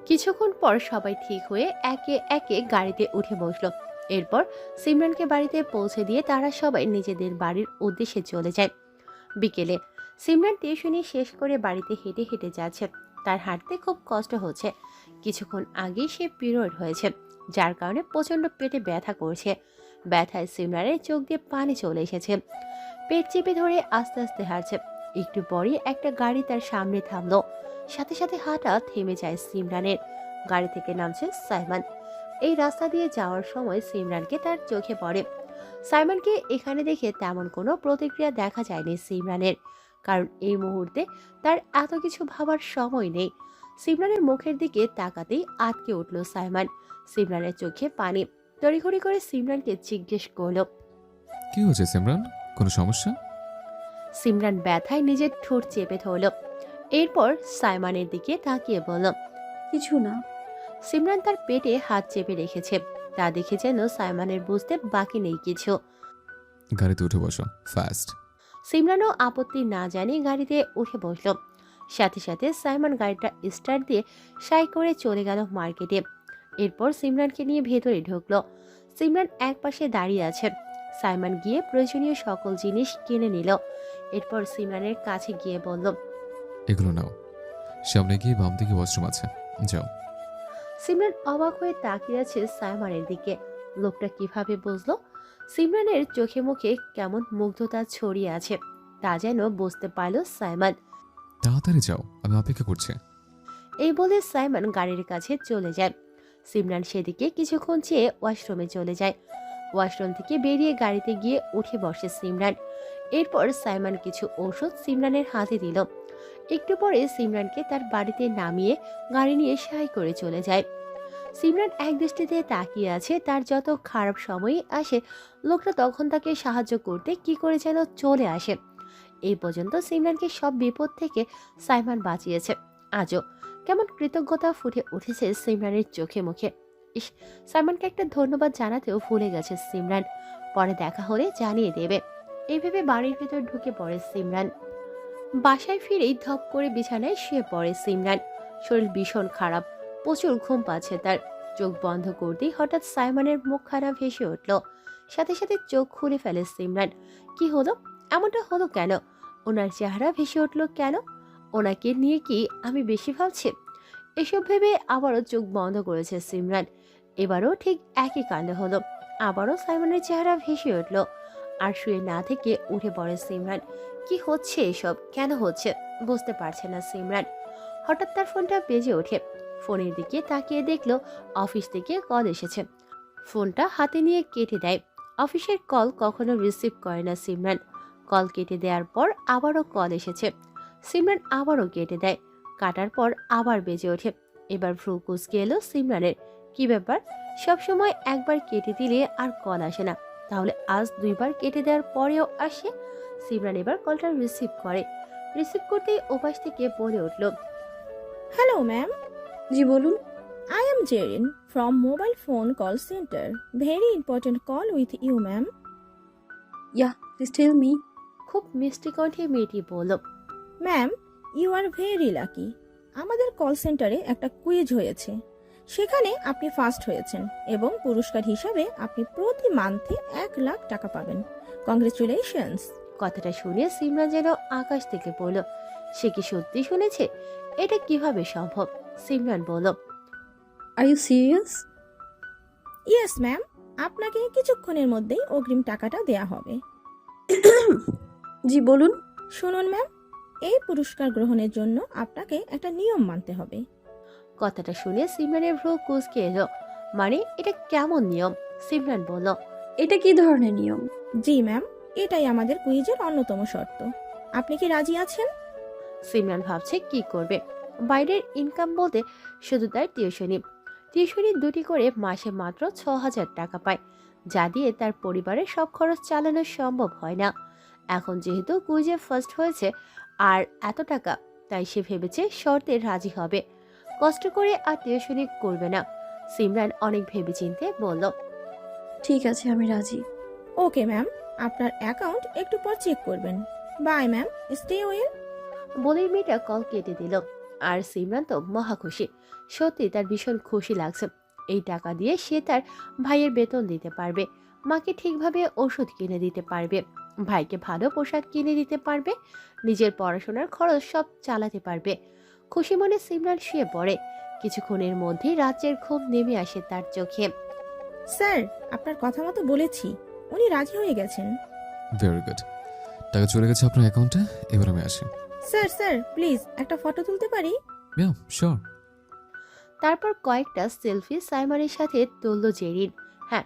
কিছুক্ষণ পর সবাই ঠিক হয়ে একে একে গাড়িতে উঠে বসলো। এরপর সিমরানকে বাড়িতে পৌঁছে দিয়ে তারা সবাই নিজেদের বাড়ির উদ্দেশ্যে চলে যায়। বিকেলে সিমরান টিউশনি শেষ করে বাড়িতে হেঁটে হেঁটে যাচ্ছে। তার হাঁটতে খুব কষ্ট হচ্ছে। কিছুক্ষণ আগেই সে পিরিয়ড হয়েছে, যার কারণে প্রচন্ড পেটে ব্যথা করছে। ব্যথায় সিমরানের চোখ দিয়ে পানি চলে এসেছে। পেট চেপে ধরে আস্তে আস্তে হাঁটছে। একটু পরই একটা গাড়ি তার সামনে থামলো। সাথে সাথে হাঁটা থেমে যায় সিমরানের। গাড়ি থেকে নামছে সাইমন। এই রাস্তা দিয়ে যাওয়ার সময় সিমরানকে তার চোখে পড়ে। সাইমনকে এখানে দেখে তেমন কোনো প্রতিক্রিয়া দেখা যায়নি সিমরানের, কারণ এই মুহূর্তে তার এত কিছু ভাবার সময় নেই। সিমরানের মুখের দিকে তাকাতেই আটকে উঠল সাইমন। সিমরানের চোখে পানি। তড়িঘড়ি করে সিমরানকে জিজ্ঞেস করল, কি হয়েছে সিমরান, কোনো সমস্যা? সিমরান ব্যথায় নিজের ঠোঁট চেপে ধরল। এরপর সাইমনের দিকে তাকিয়ে বলল, কিছু না। সিমরান তার পেটে হাত চেপে রেখেছে, তা দেখে যেন সাইমনের বুঝতে বাকি নেই কিছু। গাড়িতে উঠে বসো ফাস্ট। সিমরানও আপত্তি না জানিয়ে গাড়িতে উঠে বসল। সাথে সাথে সাইমন গাড়িটা স্টার্ট দিয়ে সাই করে চলে গেল মার্কেটে। এরপর সিমরানকে নিয়ে ভেতরে ঢুকলো। সিমরান এক পাশে দাঁড়িয়ে আছে। সাইমন গিয়ে প্রয়োজনীয় সকল জিনিস কিনে নিল। এরপর সিমরানের কাছে গিয়ে বলল, এগুলো নাও, সামনে গিয়ে বাম দিকে ওয়াশরুম আছে, যাও। সিমরান অবাক হয়ে তাকিয়ে আছে সাইমনের দিকে। লোকটা কিভাবে বুঝলো? সিমরানের চোখে মুখে কেমন মুগ্ধতা ছড়িয়ে আছে, তা যেন বুঝতে পারল সাইমন। তাড়াতাড়ি যাও, আমি অপেক্ষা করছি। এই বলে সাইমন গাড়ির কাছে চলে যায়। সিমরান সেদিকে কিছুক্ষণ চেয়ে ওয়াশরুমে চলে যায়। ওয়াশরুম থেকে বেরিয়ে গাড়িতে গিয়ে উঠে বসে সিমরান। এরপর সাইমন কিছু ওষুধ সিমরানের হাতে দিল। একটু পরে সিমরানকে তার বাড়িতে নামিয়ে গাড়ি নিয়ে সাই করে চলে যায়। সিমরান এক দৃষ্টিতে তাকিয়ে আছে। তার যত খারাপ সময়ই আসে, লোকটা তখন তাকে সাহায্য করতে কি করে যেন চলে আসে। এই পর্যন্ত সিমরানকে সব বিপদ থেকে সাইমন বাঁচিয়েছে। আজও কেমন কৃতজ্ঞতা ফুটে উঠেছে সিমরানের চোখে মুখে। ইস, সাইমনকে একটা ধন্যবাদ জানাতেও ভুলে গেছে সিমরান। পরে দেখা হলে জানিয়ে দেবে। এইভাবে বাড়ির ভেতর ঢুকে পড়ে সিমরান। বাসায় ফিরেই ধপ করে বিছানায় শুয়ে পড়ে সিমরান। শরীর ভীষণ খারাপ, প্রচুর ঘুম পাচ্ছে তার। চোখ বন্ধ করতেই হঠাৎ সাইমনের মুখখানা ভেসে উঠল। সাথে সাথে চোখ খুলে ফেলে সিমরান। কি হলো? এমনটা হলো কেন? ওনার চেহারা ভেসে উঠল কেন? ওনাকে নিয়ে কি আমি বেশি ভাবছি? এসব ভেবে আবারও চোখ বন্ধ করেছে সিমরান। এবারও ঠিক একই কাণ্ড হলো। আবারও সাইমনের চেহারা ভেসে উঠল। আর শুয়ে না থেকে উঠে পড়ে সিমরান। কি হচ্ছে এসব? কেন হচ্ছে বুঝতে পারছে না সিমরান। হঠাৎ তার ফোনটা বেজে ওঠে। ফোনের দিকে তাকিয়ে দেখলো অফিস থেকে কল এসেছে। ফোনটা হাতে নিয়ে কেটে দেয়। অফিসের কল কখনো রিসিভ করে না সিমরান। কল কেটে দেওয়ার পর আবারও কল এসেছে। সিমরান আবারও কেটে দেয়। কাটার পর আবার বেজে ওঠে। এবার ভ্রু কুঁচকে এলো সিমরানের। কি ব্যাপার? সবসময় একবার কেটে দিলে আর কল আসে না, তাহলে আজ দুইবার কেটে দেওয়ার পরেও আসে। সিমরান এবার কলটা রিসিভ করে। রিসিভ করতেই ওপাশ থেকে বলে উঠল, হ্যালো ম্যাম, জি বলুন। I am Jerin from mobile phone call center. Very important call with you, ma'am. Yeah please tell me. খুব মিষ্টি কণ্ঠে মেয়েটি বলল, ma'am, you are very lucky. আমাদের কল সেন্টারে একটা কুইজ হয়েছে, সেখানে আপনি ফার্স্ট হয়েছেন এবং পুরস্কার হিসাবে আপনি প্রতি মান্থে 1 লাখ টাকা পাবেন। কংগ্রেচুলেশনস। কথাটা শুনে সিমরান যেন আকাশ থেকে পড়ল। সে কি সত্যি শুনেছে? এটা কিভাবে সম্ভব? সিমরান বলল, are you serious? Yes ma'am, আপনাকে কিছুক্ষণের মধ্যেই অগ্রিম টাকাটা দেয়া হবে। জি বলুন। শুনুন ম্যাম, এই পুরস্কার গ্রহণের জন্য আপনাকে একটা নিয়ম মানতে হবে। কথাটা শুনে সিমরানের ভ্রু কুঁচকে এলো। মানে এটা কেমন নিয়ম? সিমরান বলল, এটা কি ধরনের নিয়ম? জি ম্যাম, এটাই আমাদের কুইজের অন্যতম শর্ত। আপনি কি রাজি আছেন? সিমরান ভাবছে কি করবে। বাইরের ইনকাম বলতে শুধু তার টিউশনি। টিউশনি 2টি করে মাসে মাত্র 6,000 টাকা পায়, যা দিয়ে তার পরিবারের সব খরচ চালানো সম্ভব হয় না। এখন যেহেতু কুইজে ফার্স্ট হয়েছে আর এত টাকা, তাই সে ভেবেছে শর্তে রাজি হবে। কষ্ট করে আর টিউশনি করবে না। সিমরান অনেক ভেবেচিন্তে বলল, ঠিক আছে, আমি রাজি। ওকে ম্যাম, আপনার অ্যাকাউন্ট একটু পর চেক করবেন। Bye ma'am, stay well. বলেই মেয়েটা কল কেটে দিল। আর সিমরান তো মহা খুশি। সত্যি তার ভীষণ খুশি লাগছে। এই টাকা দিয়ে সে তার ভাইয়ের বেতন দিতে পারবে, মাকে ঠিকভাবে ওষুধ কিনে দিতে পারবে, ভাইকে ভালো পোশাক কিনে দিতে পারবে, নিজের পড়াশোনার খরচ সব চালাতে পারবে। খুশি মনে সিমরান শুয়ে পড়ে। কিছুক্ষণের মধ্যেই রাজ্যের ঘুম নেমে আসে তার চোখে। স্যার, আপনার কথা মতো বলেছি, উনি রাজি হয়ে গেছেন। Very good. টাকা চলে গেছে আপনার অ্যাকাউন্টে, এবার আমি আসি। স্যার স্যার প্লিজ একটা ফটো তুলতে পারি? Yeah sure. তারপর কয়েকটা সেলফি সাইমনের সাথে তুলল জেরিন। হ্যাঁ,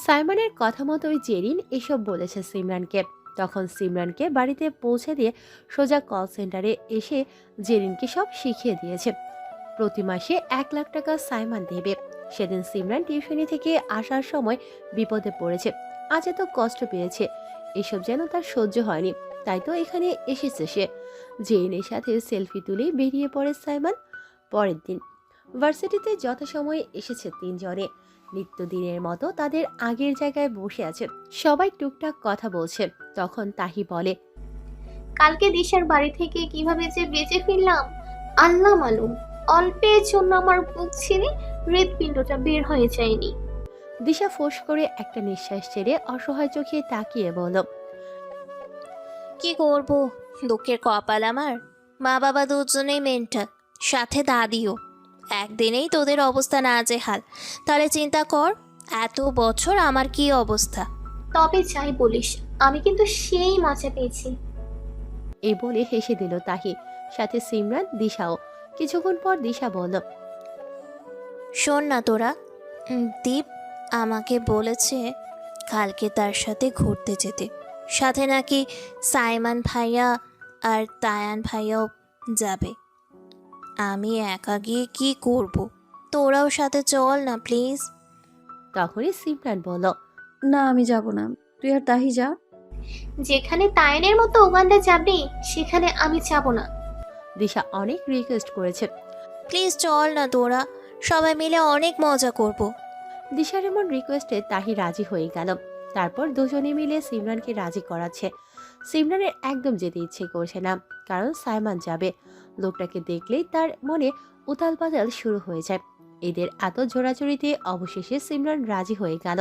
সাইমনের কথা মতোই জেরিন এসব বলেছে সিমরানকে। তখন সিমরানকে বাড়িতে পৌঁছে দিয়ে সোজা কল সেন্টারে এসে জেরিনকে সব শিখিয়ে দিয়েছে। প্রতি মাসে 1 লাখ টাকা সাইমন দেবে। সেদিন সিমরান টিউশনি থেকে আসার সময় বিপদে পড়েছে। আজ এত কষ্ট পেয়েছে, এসব যেন তার সহ্য হয়নি, তাই তো এখানে এসেছে সে। জেরিনের সাথে সেলফি তুলেই বেরিয়ে পড়ে সাইমন। পরের দিন ভার্সিটিতে যথাসময়ে এসেছে 3 জনে। নিত্যদিনের মতো তাদের আগের জায়গায় বসে আছে, সবাই টুকটাক কথা বলছে। তখন তাহি বলে, কালকে দিশার বাড়ি থেকে কিভাবে যে বেঁচে ফিরলাম আল্লাহ মালুম। অল্পের জন্য আমার বুক ছিঁড়ে হৃৎপিণ্ডটা বের হয়ে যায়নি। দিশা ফোঁস করে একটা নিঃশ্বাস ছেড়ে অসহায় চোখে তাকিয়ে বলল, কি করব, দুঃখের কপাল আমার। মা বাবা দুজনেই মেন্টাল, সাথে দাদিও। একদিনেই তোদের অবস্থা নাজেহাল, তাহলে চিন্তা কর এত বছর আমার কি অবস্থা। তবে যাই বলিস, আমি কিন্তু সেই মজা পেয়েছি। এই বলে হেসে দিল তাহি, সাথে সিমরান, দিশাও। কিছুক্ষণ পর দিশা বলল, শোন না তোরা, দীপ আমাকে বলেছে কালকে তার সাথে ঘুরতে যেতে। সাথে নাকি সাইমান ভাইয়া আর তায়ান ভাইয়াও যাবে। আমি একা গিয়ে কি করব? তোরাও সাথে চল না প্লিজ। তখনই সিমরান বলল, না, আমি যাব না, তুই আর তাহি যা। যেখানে তাইনের মতো ওগান্ডা যাবে সেখানে আমি যাব না। দিশা অনেক রিকোয়েস্ট করেছে। প্লিজ চল না তোরা, সবাই মিলে অনেক মজা করব। দিশার এমন রিকোয়েস্টে তাহি রাজি হয়ে গেল। তারপর দুজনে মিলে সিমরানকে রাজি করাচ্ছে। সিমরানের একদম যেতে ইচ্ছে করছে না, কারণ সাইমান যাবে। লোকটাকে দেখলেই তার মনে উতাল পাতাল শুরু হয়ে যায়। এদের এত জোড়াজুড়িতে অবশেষে সিমরান রাজি হয়ে গেল।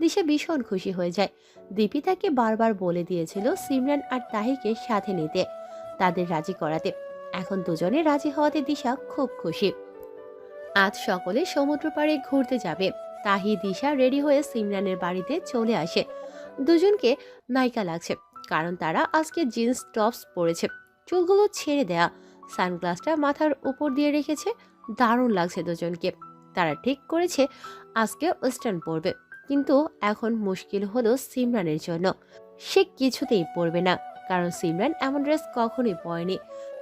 দিশা ভীষণ খুশি হয়ে যায়। দীপি তাকে বারবার বলে দিয়েছিল সিমরান আর তাহিকে সাথে নিতে, তাদের রাজি করাতে। এখন দুজনে রাজি হওয়াতে দিশা খুব খুশি। আজ সকলে সমুদ্র পাড়ে ঘুরতে যাবে। তাহি দিশা রেডি হয়ে সিমরানের বাড়িতে চলে আসে। দুজনকে নায়িকা লাগছে, কারণ তারা আজকে জিন্স টপস পরেছে, চুলগুলো ছেড়ে দেয়া, সানগ্লাসটা মাথার উপর দিয়ে রেখেছে। দারুণ লাগছে দুজনকে। তারা ঠিক করেছে আজকে ওয়েস্টার্ন পরবে, কিন্তু এখন মুশকিল হলো সিমরানের জন্য। সে কিছুতেই পরবে না, কারণ সিমরান এমন ড্রেস কখনোই পরেনি।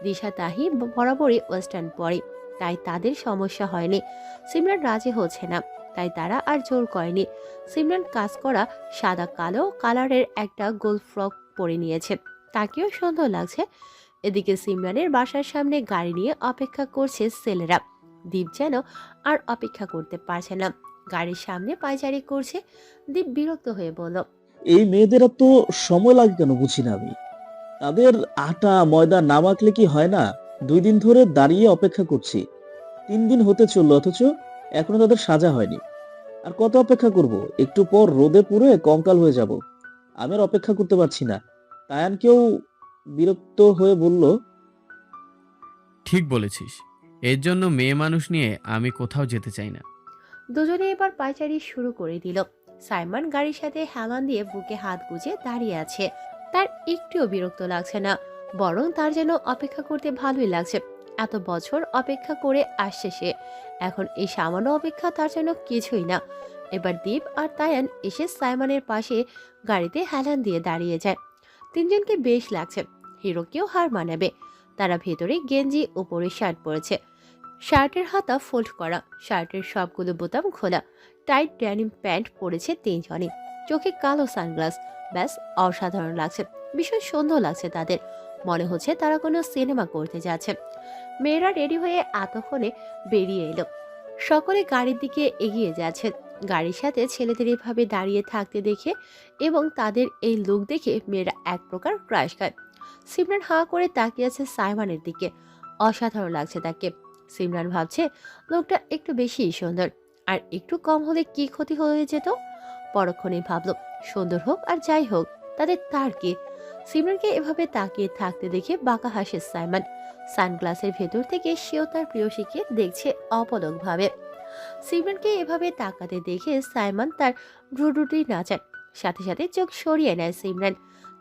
দিশা তাহি বরাবরই ওয়েস্টার্ন পরে, তাই তাদের সমস্যা হয়নি। সিমরান রাজি হচ্ছে না, তাই তারা আর জোর করেনি। সিমরান কাজ করা সাদা কালো কালারের একটা গোল ফ্রক পরে নিয়েছে, তাকেও সুন্দর লাগছে। এদিকে সিমরানের বাসার সামনে গাড়ি নিয়ে অপেক্ষা করছে ছেলেরা। দীপ যেন আর অপেক্ষা করতে পারছে না, গাড়ির সামনে পায়চারি করছে। দীপ বিরক্ত হয়ে বলল, এই মেয়েদের তো সময় লাগে কেন বুঝি না আমি। তাদের আটা ময়দা না মাখলে কি হয় না? 2 দিন ধরে দাঁড়িয়ে অপেক্ষা করছি। 3 দিন হতে চললো অথচ এখনো তাদের সাজা হয়নি। আর কত অপেক্ষা করব? একটু পর রোদে পুড়ে কঙ্কাল হয়ে যাব। আমি আর অপেক্ষা করতে পারছি না। তায়ানকেও বিরক্ত হয়ে বলল, ঠিক বলেছিস। এর জন্য মেয়ে মানুষ নিয়ে আমি কোথাও যেতে চাই না। দুজনে এবার পায়চারি শুরু করে দিল। সাইমন গাড়ির সাথে হেলান দিয়ে বুকে হাত গুজে দাঁড়িয়ে আছে। তার একটুও বিরক্ত লাগছে না, বরং তার যেন অপেক্ষা করতে ভালোই লাগছে। এত বছর অপেক্ষা করে আসছে সে, এখন এই সামান্য অপেক্ষা তার জন্য কিছুই না। এবার দীপ আর তায়ান এসে সাইমনের পাশে গাড়িতে হেলান দিয়ে দাঁড়িয়ে যায়। তিনজনকে বেশ লাগছে, হিরোকেও হার মানাবে। তারা ভেতরে গেঞ্জি উপরে শার্ট পরেছে, শার্টের হাতা ফোল্ড করা, শার্টের সবগুলো বোতাম খোলা, টাইট ড্যানিম প্যান্ট পরেছে তিনজনই, চোখে কালো সানগ্লাস। ব্যাস, অসাধারণ লাগছে, ভীষণ সুন্দর লাগছে তাদের। মনে হচ্ছে তারা কোনো সিনেমা করতে যাচ্ছে। মেয়েরা রেডি হয়ে এতক্ষণে বেরিয়ে এলো। সকলে গাড়ির দিকে এগিয়ে যাচ্ছে। গাড়ির সাথে ছেলেদের এভাবে দাঁড়িয়ে থাকতে দেখে এবং তাদের এই লুক দেখে মেয়েরা এক প্রকার ক্রাশ খায়। সিমরান হাঁ করে তাকিয়ে আছে সাইমনের দিকে, অসাধারণ লাগছে তাকে। সিমরান ভাবছে লোকটা একটু বেশি সুন্দর, আর একটু কম হলে কি ক্ষতি হয়ে যেত। পরক্ষণে ভাবলো সুন্দর হোক আর যাই হোক তাদের তার কি। সিমরানকে এভাবে তাকিয়ে থাকতে দেখে বাঁকা হাসে সাইমন। সানগ্লাসের ভেতর থেকে সেও তার প্রিয়সীকে দেখছে অপলক ভাবে। সিমরানকে এভাবে তাকাতে দেখে সাইমন তার ভ্রুদুটি নাচায়, সাথে সাথে চোখ সরিয়ে নেয় সিমরান।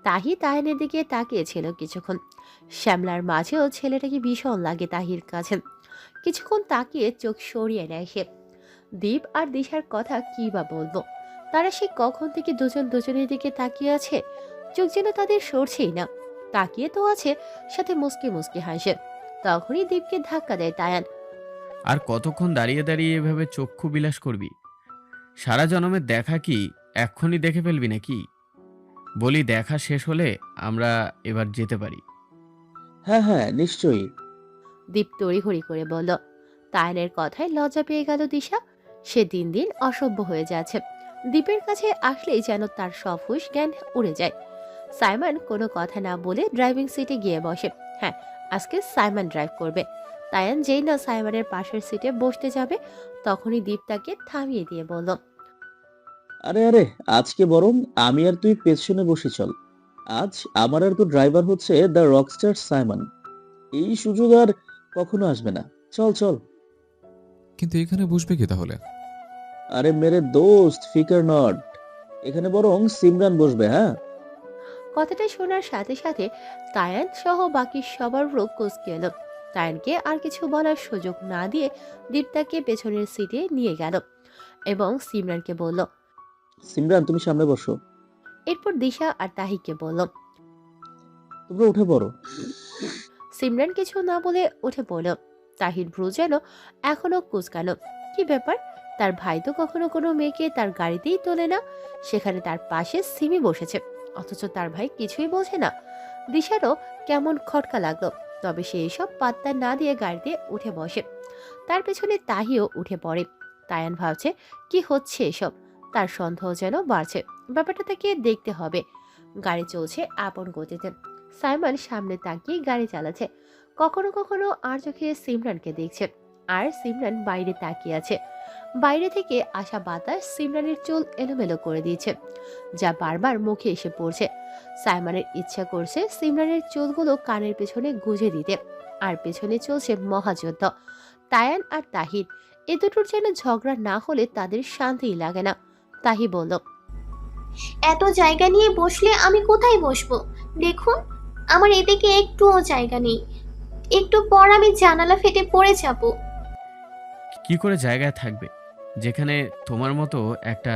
তাহি তায়ানের দিকে তাকিয়েছিল কিছুক্ষণ। শ্যামলার মাঝেও ছেলেটাকে ভীষণ লাগে তাহির কাছে। কিছুক্ষণ তাকিয়ে চোখ সরিয়ে নেয় সে। দীপ আর দিশার কথা কি বা বলবো, তারা সে কখন থেকে দুজন দুজনের দিকে তাকিয়ে আছে, চোখ যেন তাদের সরছেই না। তাকিয়ে তো আছে, সাথে মুসকে মুসকে হাসে। তখনই দীপকে ধাক্কা দেয় তায়ান। আর কতক্ষণ দাঁড়িয়ে দাঁড়িয়ে এভাবে চক্ষু বিলাস করবি? সারা জনমের দেখা কি এক্ষুনি দেখে ফেলবি নাকি? বলি, দেখা শেষ হলে আমরা এবার যেতে পারি। হ্যাঁ হ্যাঁ নিশ্চয়ই। দীপ তড়িঘড়ি করে বলল। তায়ানের কথায় লজ্জা পেয়ে গেল দিশা। সে দিন দিন অসভ্য হয়ে যাচ্ছে। দীপের কাছে আসলেই যেন তার সব হুঁশ জ্ঞান উড়ে যায়। সাইমন কোনো কথা না বলে ড্রাইভিং সিটে গিয়ে বসে। হ্যাঁ, আজকে সাইমন ড্রাইভ করবে। তায়ান যেই না সাইমনের পাশের সিটে বসতে যাবে, তখনই দীপ তাকে থামিয়ে দিয়ে বলল, আরে আরে, আজকে বরং আমি আর তুই পেছনে বসে চল। আজ আমার আর তোর ড্রাইভার হচ্ছে দ্য রকস্টার সাইমন। এই সুযোগ আর কখনো আসবে না। চল চল। কিন্তু এখানে বসবে কি তাহলে? আরে মেরে দোস্ত, ফিকার নট, এখানে বরং সিমরান বসবে। হ্যাঁ, কথাটা শোনার সাথে সাথে তায়ান সহ বাকি সবার রোগ কুঁচকে এলো। তায়ানকে আর কিছু বলার সুযোগ না দিয়ে দীপ তাকে পেছনের সিটে নিয়ে গেল এবং সিমরানকে বলল। সিমরান তুমি সামনে বসো। এরপর দিশা আর তাহিকে বলল। তোমরা উঠে পড়ো। সিমরান কিছু না বলে উঠে পড়ল। তাহির ভ্রু যেন এখনো কুচকানো। কি ব্যাপার, তার ভাই তো কখনো কোনো মেয়েকে তার গাড়িতেই তোলে না, সেখানে তার পাশে সিমি বসেছে, অথচ তার ভাই কিছুই বোঝে না। দিশারও কেমন খটকা লাগলো, তবে সে এসব পাত্তা না দিয়ে গাড়িতে উঠে বসে। তার পেছনে তাহিও উঠে পড়ে। তায়ান ভাবছে কি হচ্ছে এসব, তার সন্দেহ যেন বাড়ছে। ব্যাপারটা তাকে দেখতে হবে। গাড়ি চলছে আপন গতিতে। সাইমন সামনে তাকিয়ে গাড়ি চালাচ্ছে, কখনো কখনো আর চোখে সিমরানকে দেখছে, আর সিমরান বাইরে তাকিয়ে আছে। বাইরে থেকে আসা বাতাস সিমরানের চুল এলোমেলো করে দিয়েছে, যা বারবার মুখে এসে পড়ছে। সাইমনের ইচ্ছা করছে সিমরানের চুলগুলো কানের পেছনে গুঁজে দিতে। আর পেছনে চলছে মহাযুদ্ধ। তায়ান আর তাহির, এ দুটোর যেন ঝগড়া না হলে তাদের শান্তিই লাগে না। তাহি বলল, এত জায়গা নিয়ে বসলে আমি কোথায় বসবো? দেখুন, আমার এদিকে একটুও জায়গা নেই। একটু পর আমি জানালা ফেটে পড়ে যাব। কি করে জায়গায় থাকবে যেখানে তোমার মতো একটা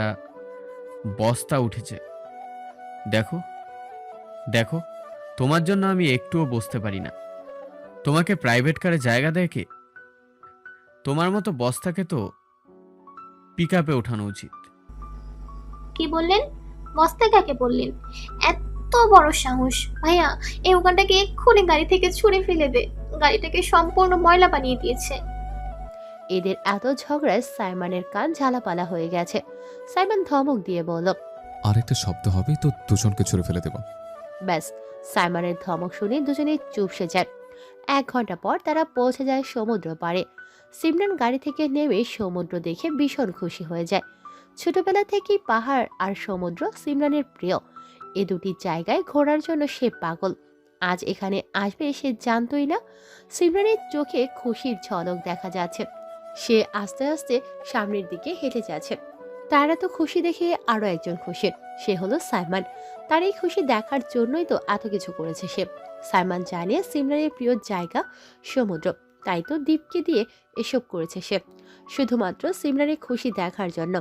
বস্তা উঠেছে? দেখো দেখো, তোমার জন্য আমি একটুও বসতে পারি না। তোমাকে প্রাইভেট কারে জায়গা দেয় কে? তোমার মতো বস্তাকে তো পিক আপে ওঠানো উচিত। কি বললেন? বস্তা কাকে বললেন? এত বড় সাহস! ভাইয়া, এই ওখানটাকে এক্ষুনি গাড়ি থেকে ছুঁড়ে ফেলে দে। গাড়িটাকে সম্পূর্ণ ময়লা বানিয়ে দিয়েছে। এদের এত ঝগড়ায় সাইমনের কান ঝালাপালা হয়ে গেছে। সাইমন ধমক দিয়ে বলল, আরেকটা শব্দ হবেই তো দুজনকে ছুড়ে ফেলে দেব। ব্যাস, সাইমনের ধমক শুনে দুজনেই চুপসে যায়। 1 ঘন্টা পর তারা পৌঁছে যায় সমুদ্র পাড়ে। সিমরান গাড়ি থেকে নেমে সমুদ্র দেখে ভীষণ খুশি হয়ে যায়। ছোটবেলা থেকেই পাহাড় আর সমুদ্র সিমরানের প্রিয়। এ দুটি জায়গায় ঘোরার জন্য সে পাগল। আজ এখানে আসবে সে জানতই না। সিমরানের চোখে খুশির ঝলক দেখা যাচ্ছে। সে আস্তে আস্তে সামনের দিকে হেঁটে যাচ্ছে। তার এত খুশি দেখে আরো একজন খুশি, সে হলো সাইমন। তার এই খুশি দেখার জন্যই তো এত কিছু করেছে সে। সাইমন জানে সিমরানের প্রিয় জায়গা সমুদ্র, তাই তো দীপকে দিয়ে এসব করেছে সে শুধুমাত্র সিমরানের খুশি দেখার জন্য।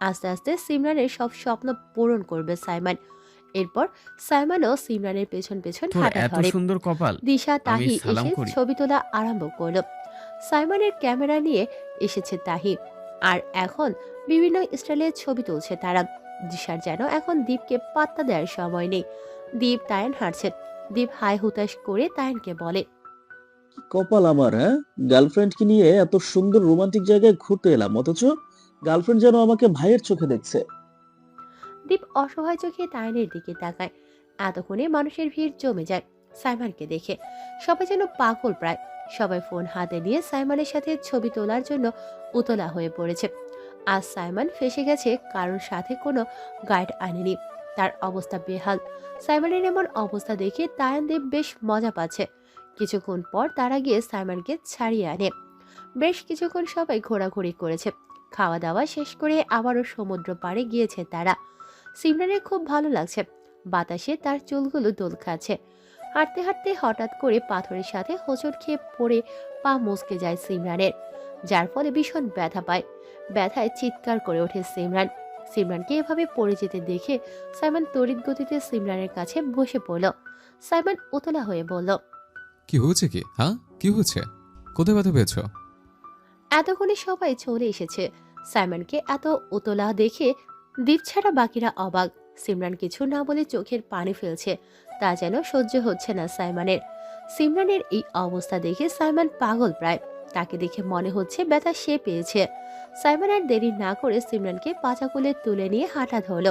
আস্তে আস্তে সিমরানের সব স্বপ্ন পূরণ করবে সাইমন। এরপর সাইমনও সিমরানের পেছন পেছন তোর হাঁটা এত ধরে। সুন্দর কপাল, দিশা আমি তাহি সালাম এসে করি। ছবি তোলা আরম্ভ করলো। সাইমনের ক্যামেরা নিয়ে এসেছে তাহি, আর এখন বিভিন্ন স্টাইলের ছবি তুলছে তারা। দিশার যেন এখন দীপকে পাত্তা দেওয়ার সময় নেই। দীপ তায়ান হাঁটছে। দীপ হাই হুতাশ করে তায়ানকে বলে, কি কপাল আমার, হ্যাঁ? গার্লফ্রেন্ডকে নিয়ে এত সুন্দর রোমান্টিক জায়গায় ঘুরতে এলাম, অথচ গার্লফ্রেন্ড যেন আমাকে ভাইয়ের চোখে দেখছে। দীপ অসহায় চোখে তায়ানের দিকে তাকায়। এতক্ষণে মানুষের ভিড় জমে যায় সাইমনকে দেখে। সবাই যেন পাগল প্রায়। সবাই ফোন হাতে নিয়ে সাইমনের সাথে ছবি তোলার জন্য উতলা হয়ে পড়েছে। আজ সাইমন ফেসে গেছে, কারোর সাথে কোনো গাইড আনেনি। তার অবস্থা বেহাল। সাইমনের এমন অবস্থা দেখে তায়ান দেব বেশ মজা পাচ্ছে। কিছুক্ষণ পর তারা গিয়ে সাইমনকে ছাড়িয়ে আনে। বেশ কিছুক্ষণ সবাই ঘোরাঘুরি করেছে। খাওয়া দাওয়া শেষ করে আবারও সমুদ্র পাড়ে গিয়েছে তারা। সিমরানের খুব ভালো লাগছে। বাতাসে তার চুলগুলো দোল খাচ্ছে। হাঁটতে হাঁটতে হঠাৎ করে পাথরের সাথে হোঁচট খেয়ে পড়ে পা মচকে যায় সিমরানের, যার ফলে ভীষণ ব্যথা পায়। ব্যথায় চিৎকার করে ওঠে সিমরান। সিমরানকে এভাবে পড়ে যেতে দেখে সাইমন তড়িৎ গতিতে সিমরানের কাছে বসে পড়ল। সাইমন উতলা হয়ে বলল, কি হয়েছে কি? হ্যাঁ, কি হয়েছে? কোথায় ব্যথা পেয়েছো? এতক্ষণে সবাই চলে এসেছে। সাইমনকে এত উতলা দেখে দীপ ছাড়া বাকিরা অবাক। সিমরান কিছু না বলে চোখের পানি ফেলছে, তা যেন সহ্য হচ্ছে না সাইমনের। সিমরানের এই অবস্থা দেখে সাইমন পাগল প্রায়। তাকে দেখে মনে হচ্ছে ব্যথা সে পেয়েছে। সাইমন আর দেরি না করে সিমরানকে পাচা কোলে তুলে নিয়ে হাঁটা ধরল।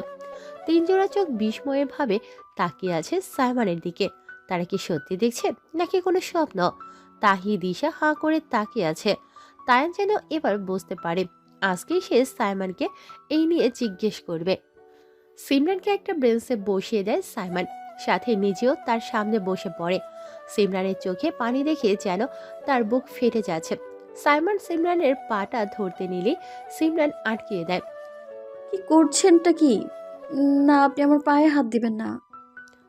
3 জোড়া চোখ বিস্ময়ে ভাবে তাকিয়ে আছে সাইমনের দিকে। তারা কি সত্যি দেখছে নাকি কোনো স্বপ্ন? তাহি দিশা হাঁ করে তাকিয়ে আছে। তায়ান যেন এবার বুঝতে পারে আজকেই সে সাইমনকে এই নিয়ে জিজ্ঞেস করবে। সিমরানকে একটা বেঞ্চে বসিয়ে দেয় সাইমন, সাথে নিজেও তার সামনে বসে পড়ে। সিমরানের চোখে পানি দেখে যেন তার বুক ফেটে যাচ্ছে। সাইমন সিমরানের পাটা ধরতে নিলে সিমরান আটকিয়ে দেয়। কি করছেনটা কি? না, আপনি আমার পায়ে হাত দিবেন না।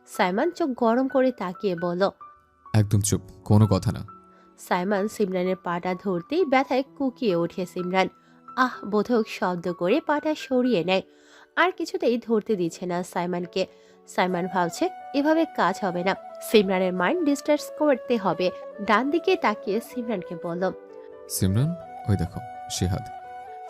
সাইমন চোখ গরম করে তাকিয়ে বলল। একদম চুপ, কোনো কথা না। সাইমন সিমরানের পাটা ধরতেই ব্যথায় কুকিয়ে ওঠে সিমরান। আহ বোধক শব্দ করে পাটা সরিয়ে নেয়। আর কিছুতেই ধরতে দিচ্ছে না সাইমনকে। সাইমন ভাবছে এভাবে কাজ হবে না, সিমরানের মাইন্ড ডিস্টার্ব করতে হবে। ডান দিকে তাকিয়ে সিমরানকে বলল। সিমরান, ওই দেখো সে হাত।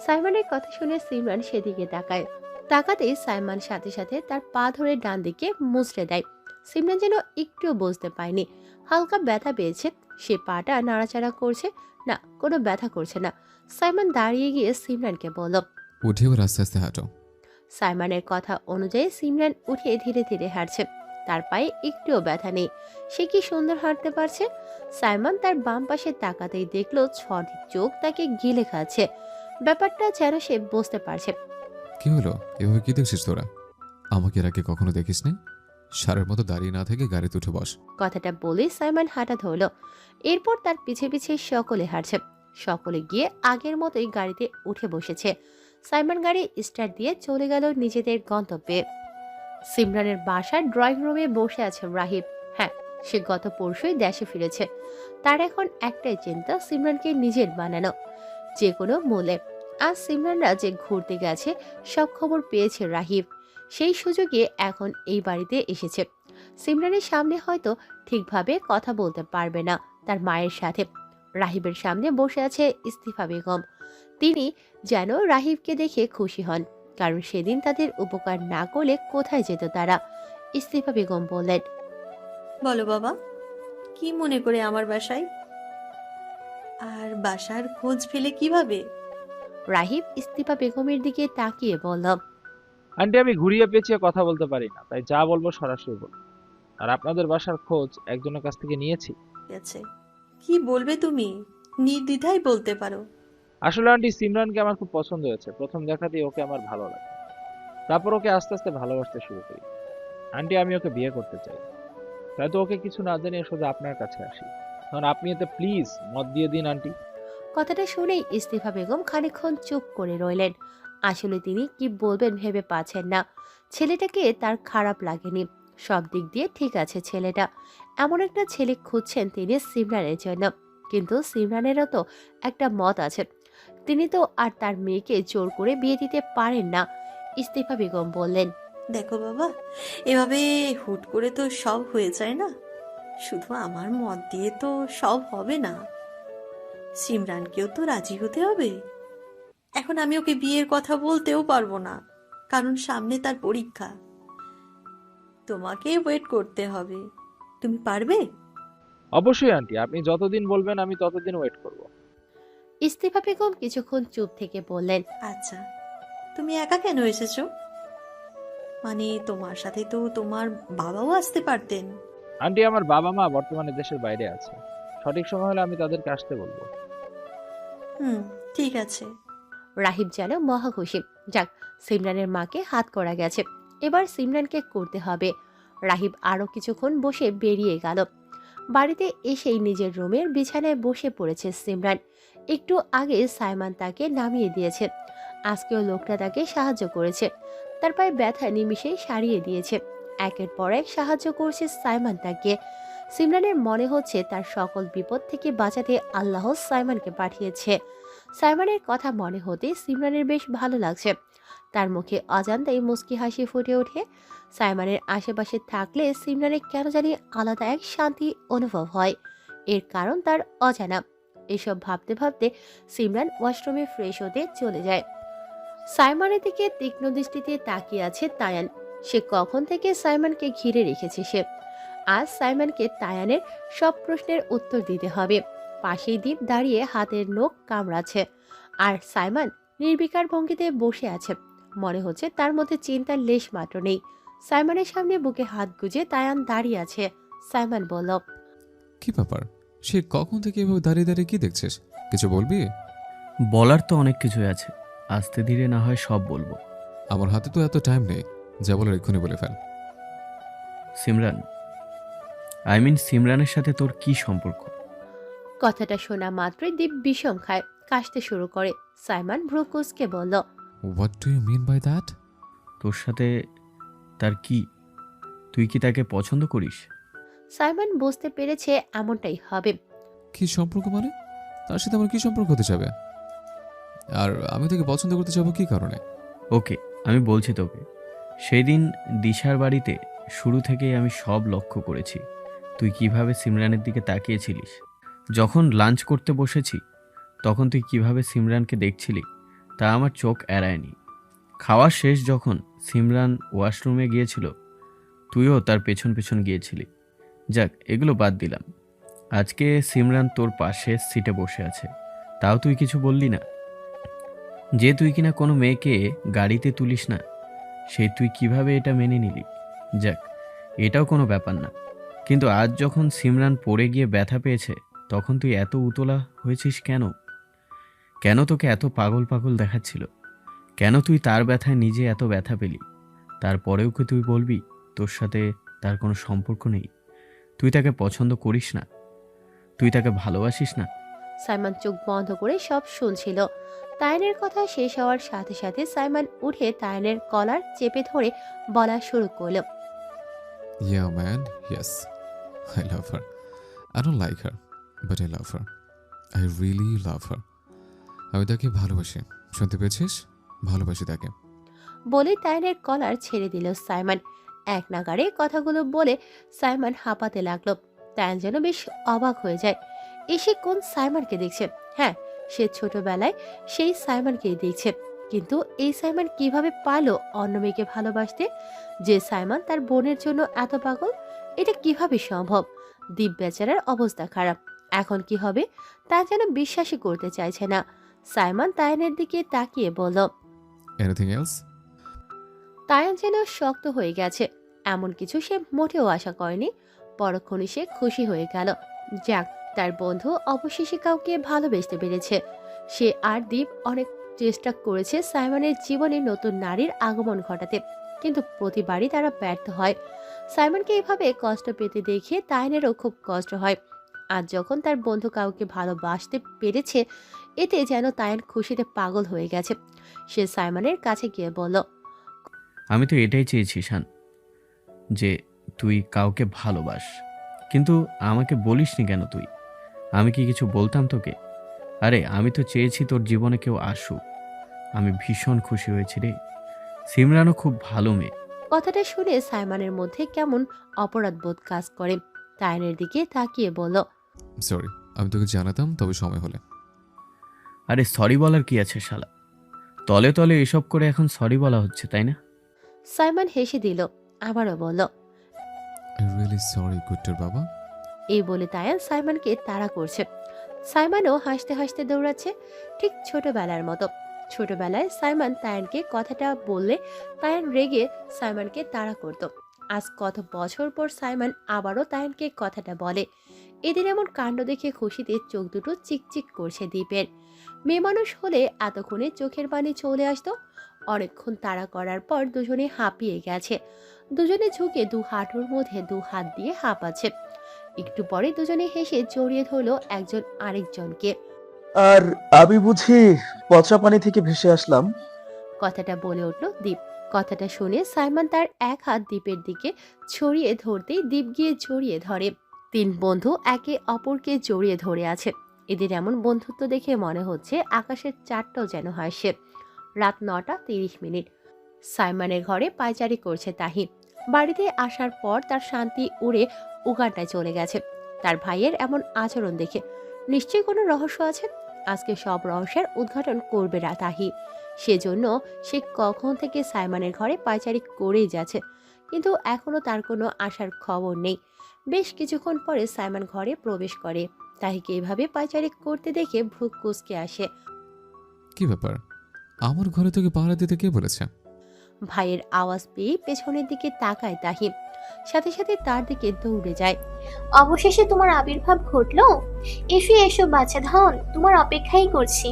সাইমনের কথা শুনে সিমরান সেদিকে তাকায়। তাকাতেই সাইমন সাথে সাথে তার পা ধরে ডান দিকে মুচড়ে দেয়। সিমরান যেন একটুও বুঝতে পায়নি। হালকা ব্যথা পেয়েছে, সে পাটা নাড়াচাড়া করছে, না কোনো ব্যথা করছে না। সাইমন দাঁড়িয়ে গিয়ে সিমরানকে বলল। উঠে এবার আস্তে আস্তে হাঁটো। সাইমনের কথা অনুযায়ী সিমরান উঠে ধীরে ধীরে হাঁটছে। তার পায়ে একটুও ব্যথা নেই। সে কি সুন্দর হাঁটতে পারছে। সাইমন তার বাম পাশে তাকাতেই দেখলো 6টি চোখ তাকে গিলে খাচ্ছে। ব্যাপারটা যেন সে বুঝতে পারছে। কি হলো? এভাবে কি দেখছিস তোরা? আমাকে এর আগে কখনো দেখিস নি? সারের মতো দাঁড়িয়ে না থেকে গাড়িতে উঠে বস। কথাটা বলে সাইমন হাঁটা ধরল। এরপর তার পিছে পিছে সকলে হাঁটছে। সকলে গিয়ে আগের মতোই গাড়িতে উঠে বসেছে। সাইমন গাড়ি স্টার্ট দিয়ে চলে গেল নিজেদের গন্তব্যে। সিমরানের বাসার ড্রয়িং রুমে বসে আছে রাহিব। হ্যাঁ, সে গত পরশুই দেশে ফিরেছে। তার এখন একটাই চিন্তা, সিমরানকে নিজের বানানো যে কোনো মূল্যে। আজ সিমরানরা যে ঘুরতে গেছে সব খবর পেয়েছে রাহিব। সেই সুযোগে এখন এই বাড়িতে এসেছে। সিমরানের সামনে হয়তো ঠিকভাবে কথা বলতে পারবে না তার মায়ের সাথে। রাহিবের সামনে বসে আছে ইস্তিফা বেগম। তিনি যেন রাহিবকে দেখে খুশি হন, কারণ সেদিন তাদের উপকার না করলে কোথায় যেত তারা। ইস্তিফা বেগম বললেন, বলো বাবা, কি মনে করে আমার বাসায়? আর বাসার খোঁজ পেলে কিভাবে? রাহিব ইস্তিফা বেগমের দিকে তাকিয়ে বলল, আন্টি, আমি ঘুরিয়ে পেঁচিয়ে কথা বলতে পারি না, তাই যা বলবো সরাসরি বলবো। আর আপনাদের বাসার খোঁজ একজনের কাছ থেকে নিয়েছি। ঠিক আছে, কি বলবে তুমি? নির্দ্বিধায় বলতে পারো। আসলে আন্টি, সিমরানকে আমার খুব পছন্দ হয়েছে। প্রথম দেখাতেই ওকে আমার ভালো লাগে। তারপর ওকে আস্তে আস্তে ভালোবাসতে শুরু করি। আন্টি, আমি ওকে বিয়ে করতে চাই। তাই তো ওকে কিছু না জানিয়ে সোজা আপনার কাছে আসি। কারণ আপনি এতে প্লিজ মত দিয়ে দিন আন্টি। কথাটা শুনেই ইস্তিফা বেগম খানিকক্ষণ চুপ করে রইলেন। আসলে তিনি কি বলবেন ভেবে পাচ্ছেন না। ছেলেটাকে তার খারাপ লাগেনি, সব দিক দিয়ে ঠিক আছে ছেলেটা। এমন একটা ছেলে খুঁজছেন তিনি সিমরানের জন্য। কিন্তু সিমরানেরও তো একটা মত আছে। তিনি তো আর তার মেয়েকে জোর করে বিয়ে দিতে পারেন না। ইস্তিফা বেগম বললেন, দেখো বাবা, এভাবে হুট করে তো সব হয়ে যায় না। শুধু আমার মত দিয়ে তো সব হবে না। সিমরানকেও তো রাজি হতে হবে। এখন আমি ওকে বিয়ের কথা বলতেও পারবো না, কারণ সামনে তার পরীক্ষা। তোমাকে ওয়েট করতে হবে। তুমি পারবে? অবশ্যই আন্টি, আপনি যতদিন বলবেন আমি ততদিন ওয়েট করব। ইস্তিফা বেগম কিছুক্ষণ চুপ থেকে বললেন, আচ্ছা, তুমি একা কেন এসেছো? মানে তোমার সাথে তো তোমার বাবাও আসতে পারতেন। আন্টি, আমার বাবা মা বর্তমানে দেশের বাইরে আছে। সঠিক সময় হলে আমি তাদেরকে আসতে বলবো। হুম, ঠিক আছে। রাহিব যেন মহা খুশি। যাক, সিমরানের মাকে হাত করা গেছে, এবার সিমরানকে করতে হবে। রাহিব আরো কিছুক্ষণ বসে বেরিয়ে গেল। বাড়িতে এসেই নিজের রুমের বিছানায় বসে পড়েছে সিমরান। একটু আগে সাইমান তাকে নামিয়ে দিয়েছে। আজকেও লোকটা তাকে সাহায্য করেছে। তার পায়ে ব্যথা নিমিষেই সারিয়ে দিয়েছে। একের পর এক সাহায্য করছে সাইমান তাকে। সিমরানের মনে হচ্ছে তার সকল বিপদ থেকে বাঁচাতে আল্লাহ সাইমানকে পাঠিয়েছে। সাইমানের কথা মনে হতে সিমরানের বেশ ভালো লাগছে। তার মুখে অজান্তেই মুচকি হাসি ফুটে ওঠে। সাইমানের আশেপাশে থাকলে সিমরানের কেন জানি আলাদা এক শান্তি অনুভব হয়। এর কারণ তার অজানা। এসব ভাবতে ভাবতে সিমরান ওয়াশরুমে ফ্রেশ হতে চলে যায়। সাইমানের দিকে তীক্ষ্ণ দৃষ্টিতে তাকিয়ে আছে তায়ান। সে কখন থেকে সাইমানকে ঘিরে রেখেছে সে। আজ সাইমানকে তায়ানের সব প্রশ্নের উত্তর দিতে হবে। পাশেই দীপ দাঁড়িয়ে হাতের নখ কামড়াচ্ছে, আর সাইমান নির্বিকার ভঙ্গিতে বসে আছে। মনে হচ্ছে তার মধ্যে চিন্তার লেশ মাত্র নেই। সাইমানের সামনে বুকে হাত গুজে তায়ান দাঁড়িয়ে আছে। সাইমান বলল, কি ব্যাপার? সে কখন থেকে এভাবে দাঁড়িয়ে দাঁড়িয়ে কি দেখছিস? কিছু বলবি? বলার তো অনেক কিছুই আছে, আস্তে ধীরে না হয় সব বলবো। আমার হাতে তো এত টাইম নেই, যা বলার এক্ষুনি বলে ফেল। সিমরান, সিমরানের সাথে তোর কি সম্পর্ক? কথাটা শোনা মাত্রই দীপ বিষম খায়, কাশতে শুরু করে। সাইমান ভ্রু কুঁচকে বলল, what do you mean by that? তোর সাথে তার কি? তুই কি তাকে পছন্দ করিস? সাইমান বুঝতে পেরেছে এমনটাই হবে। কি সম্পর্ক মানে? তার সাথে আমার কি সম্পর্ক হতে যাবে? আর আমি তাকে পছন্দ করতে যাবো কি কারণে? ওকে, আমি বলছি তোকে, সেদিন দিশার বাড়িতে শুরু থেকেই আমি সব লক্ষ্য করেছি। তুই কিভাবে সিমরানের দিকে তাকিয়েছিলিস। যখন লাঞ্চ করতে বসেছি তখন তুই কিভাবে সিমরানকে দেখছিলি তা আমার চোখ এড়ায়নি। খাওয়া শেষ যখন সিমরান ওয়াশরুমে গিয়েছিল, তুইও তার পেছন পেছন গিয়েছিলি। যাক, এগুলো বাদ দিলাম। আজকে সিমরান তোর পাশে সিটে বসে আছে, তাও তুই কিছু বললি না। যে তুই কিনা কোনো মেয়েকে গাড়িতে তুলিস না, সেই তুই কিভাবে এটা মেনে নিলি? যাক, এটাও কোনো ব্যাপার না। কিন্তু আজ যখন সিমরান পড়ে গিয়ে ব্যথা পেয়েছে, তখন তুই এত উতলা হয়েছিস কেন? কেন তোকে এত পাগল পাগল দেখাচ্ছিল? কেন তুই তার ব্যথায় নিজে এত ব্যথা পেলি? তারপরেও কি তুই বলবি তোর সাথে তার কোনো সম্পর্ক নেই? তুই তাকে পছন্দ করিস না? তুই তাকে ভালোবাসিস না? সাইমান চোখ বন্ধ করে সব শুনছিল। তায়ানের কথা শেষ হওয়ার সাথে সাথে সাইমান উঠে তায়ানের কলার চেপে ধরে বলা শুরু করল, Yeah, man, yes. I love her. I don't like her, but I love her. I really love her. আমি তাকে ভালোবাসি। শুনতে পেয়েছিস? ভালোবাসি তাকে। বলে তায়ানের কলার ছেড়ে দিল সাইমান। এক নাগাড়ে কথাগুলো বলে সাইমান হাঁপাতে লাগলো। তায়ান যেন বেশ অবাক হয়ে যায়। এসে কোন সাইমানকে দেখছে? হ্যাঁ, সে ছোটবেলায় সেই সাইমানকেই দেখছে। কিন্তু এই সাইমান কিভাবে পারলো অন্য মেয়েকে ভালোবাসতে? যে সাইমান তার বোনের জন্য এত পাগল, এটা কিভাবে সম্ভব? দীপ বেচারার অবস্থা খারাপ। এখন কি হবে তা যেন বিশ্বাসই করতে চাইছে না। সাইমান তায়ানের দিকে তাকিয়ে বলল, Anything else? তায়ান যেন শক্ত হয়ে গেছে, এমন কিছু সে মোটেও আশা করেনি। পরক্ষণে সে খুশি হয়ে গেল। যাক, তার বন্ধু অবশেষে কাউকে ভালোবেসতে পেরেছে। সে আর দীপ অনেক চেষ্টা করেছে সাইমনের জীবনে নতুন নারীর আগমন ঘটাতে, কিন্তু প্রতিবারই তারা ব্যর্থ হয়। সাইমনকে এভাবে কষ্ট পেতে দেখে তাইনেরও খুব কষ্ট হয়। আজ যখন তার বন্ধু কাউকে ভালোবাসতে পেরেছে, এতে যেন তাইন খুশিতে পাগল হয়ে গেছে। সে সাইমনের কাছে গিয়ে বলল, আমি তো এটাই চেয়েছি শান, যে তুই কাউকে ভালোবাস, কিন্তু আমাকে বলিসনি কেন তুই? আমি কি কিছু বলতাম তোকে? আরে আমি তো চেয়েছি তোর জীবনে কেউ আসুক। আমি ভীষণ খুশি হয়েছি রে। সিমরানও খুব ভালো মেয়ে। কথাটা শুনে সাইমনের মধ্যে কেমন অপরাধ বোধ কাজ করে। তাইনের দিকে তাকিয়ে বলল, সরি, আমি তোকে জানাতাম, তবে সময় হলে। আরে সরি বলার কি আছে শালা? তলে তলে এসব করে এখন সরি বলা হচ্ছে, তাই না? সাইমন হেসে দিল, আবারও বলল, আই রিয়েলি সরি কুট্টুর বাবা। এই বলে তায়ান সাইমনকে তাড়া করছে। সাইমনও হাসতে হাসতে দৌড়াচ্ছে, ঠিক ছোটবেলার মতো। ছোটবেলায় সাইমন তায়ানকে কথাটা বললে তায়ান রেগে সাইমনকে তাড়া করত। আজ কত বছর পর সাইমন আবারও তায়ানকে কথাটা বলে। এদিন এমন কাণ্ড দেখে খুশিতে চোখ দুটো চিকচিক করছে দীপের। মেয়ে মানুষ হলে এতক্ষণে চোখের পানি চলে আসতো। অনেকক্ষণ তাড়া করার পর দুজনে হাঁপিয়ে গেছে। দুজনে ঝুঁকে দু হাঁটুর মধ্যে দু হাত দিয়ে হাঁপাচ্ছে। একটু পরে দুজনে হেসে জড়িয়ে ধরলো একজন আরেকজনকে। আর আমি বুঝি পচা পানি থেকে ভেসে আসলাম? কথাটা বলে উঠল দীপ। কথাটা শুনে সাইমন তার এক হাত দীপের দিকে ছড়িয়ে ধরতেই দীপ গিয়ে জড়িয়ে ধরে। তিন বন্ধু একে অপরকে জড়িয়ে ধরে আছে। এদের এমন বন্ধুত্ব দেখে মনে হচ্ছে আকাশের চারটাও যেন হাসছে। রাত 9:30। সাইমনের ঘরে পায়চারি করছে তাহি। বাড়িতে আসার পর তার শান্তি উড়ে উগান্ডায় চলে গেছে। তার ভাইয়ের এমন আচরণ দেখে নিশ্চয়ই কোনো রহস্য আছে। আজকে সব রহস্যের উদ্ঘাটন করবে তাহি। সেজন্য সে কখন থেকে সাইমনের ঘরে পায়চারি করেই যাচ্ছে, কিন্তু এখনো তার কোনো আসার খবর নেই। বেশ কিছুক্ষণ পরে সাইমন ঘরে প্রবেশ করে। তাহিকে এভাবে পায়চারি করতে দেখে ভ্রু কুঁচকে আসে। কি ব্যাপার? আমার ঘরে তোকে পাহারা দিতে কে বলেছে? ভাইয়ের আওয়াজ পেয়ে পেছনের দিকে তাকায় তাহি, সাথে সাথে তার দিকে দৌড়ে যায়। অবশেষে তোমার আবির্ভাব ঘটলো। এসো এসো বাচ্চা ধন, তোমার অপেক্ষাই করছি।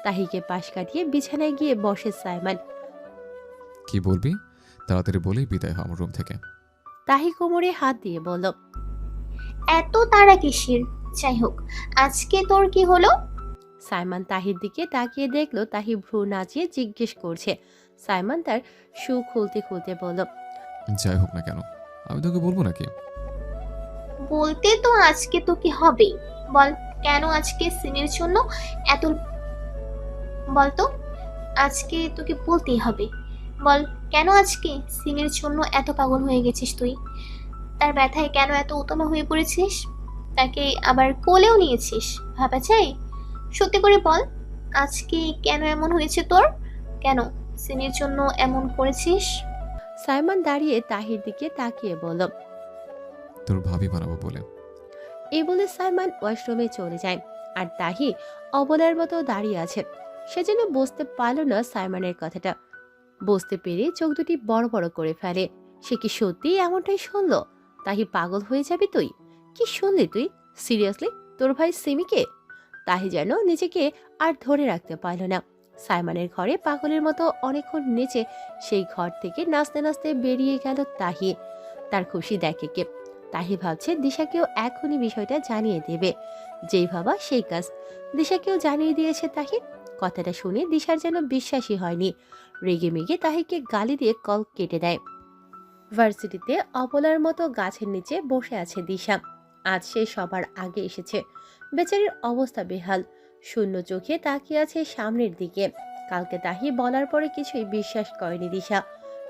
তাহিকে পাশ কাটিয়ে বিছানায় গিয়ে বসে সাইমন। কি বলবি? তাড়াতাড়ি বলেই বিদায় হ আমার রুম থেকে। তাহি কোমরে হাত দিয়ে বলল, এত তাড়া কিসের? যাই হোক, আজকে তোর কি হলো? সাইমন তাহির দিকে তাকিয়ে দেখলো তাহি ভ্রু নাচিয়ে জিজ্ঞেস করছে। সাইমন তার শু খুলতে খুলতে বলল, যাই হোক না কেন, আমি তোকে বলবো নাকি? বলতে তো আজকে তো কি হবে? বল, কেন আজকে সিনের জন্য এত? বলতো, আজকে তোকে বলতেই হবে। বল, কেন আজকে সিনের জন্য এত পাগল হয়ে গেছিস তুই? তার ব্যথায় কেন এত উতলা হয়ে পড়েছিস? তাকে আবার কোলেও নিয়েছিস, ভাবা চাই? সত্যি করে বল, আজকে কেন এমন হয়েছে তোর? কেন সিনের জন্য এমন করেছিস? সাইমন দাঁড়িয়ে তাহির দিকে তাকিয়ে বলল, তোর ভাবি বানাবো বলে। এই বলে সাইমন ওয়াশরুমে চলে যায়। আর তাহি অবলার মতো দাঁড়িয়ে আছে। সে যেন বুঝতে পারল না সাইমনের কথাটা। বুঝতে পেরে চোখ দুটি বড় বড় করে ফেলে। সে কি সত্যি এমনটাই শুনল? তাহি পাগল হয়ে যাবি তুই? কি শুনলি তুই? সিরিয়াসলি তোর ভাই সিমিকে? তাহি যেন নিজেকে আর ধরে রাখতে পারল না। সাইমনের ঘরে পাগলের মতো অনেকক্ষণ নেচে সেই ঘর থেকে নাচতে নাচতে বেরিয়ে গেল তাহি। তার খুশি দেখে কে? তাহি ভাবছে দিশাকেও এখনই বিষয়টা জানিয়ে দেবে। যেই ভাবা সেই কাজ। দিশাকেও জানিয়ে দিয়েছে তাহি। কথাটা শুনে দিশার যেন বিশ্বাসই হয়নি। রেগে মেগে তাহিকে গালি দিয়ে কল কেটে দেয়। ভার্সিটিতে অবলার মতো গাছের নিচে বসে আছে দিশা। আজ সে সবার আগে এসেছে। বেচারির অবস্থা বেহাল। শূন্য চোখে তাকিয়ে আছে সামনের দিকে। কালকে তাহি বলার পরে কিছুই বিশ্বাস করেনি দিশা,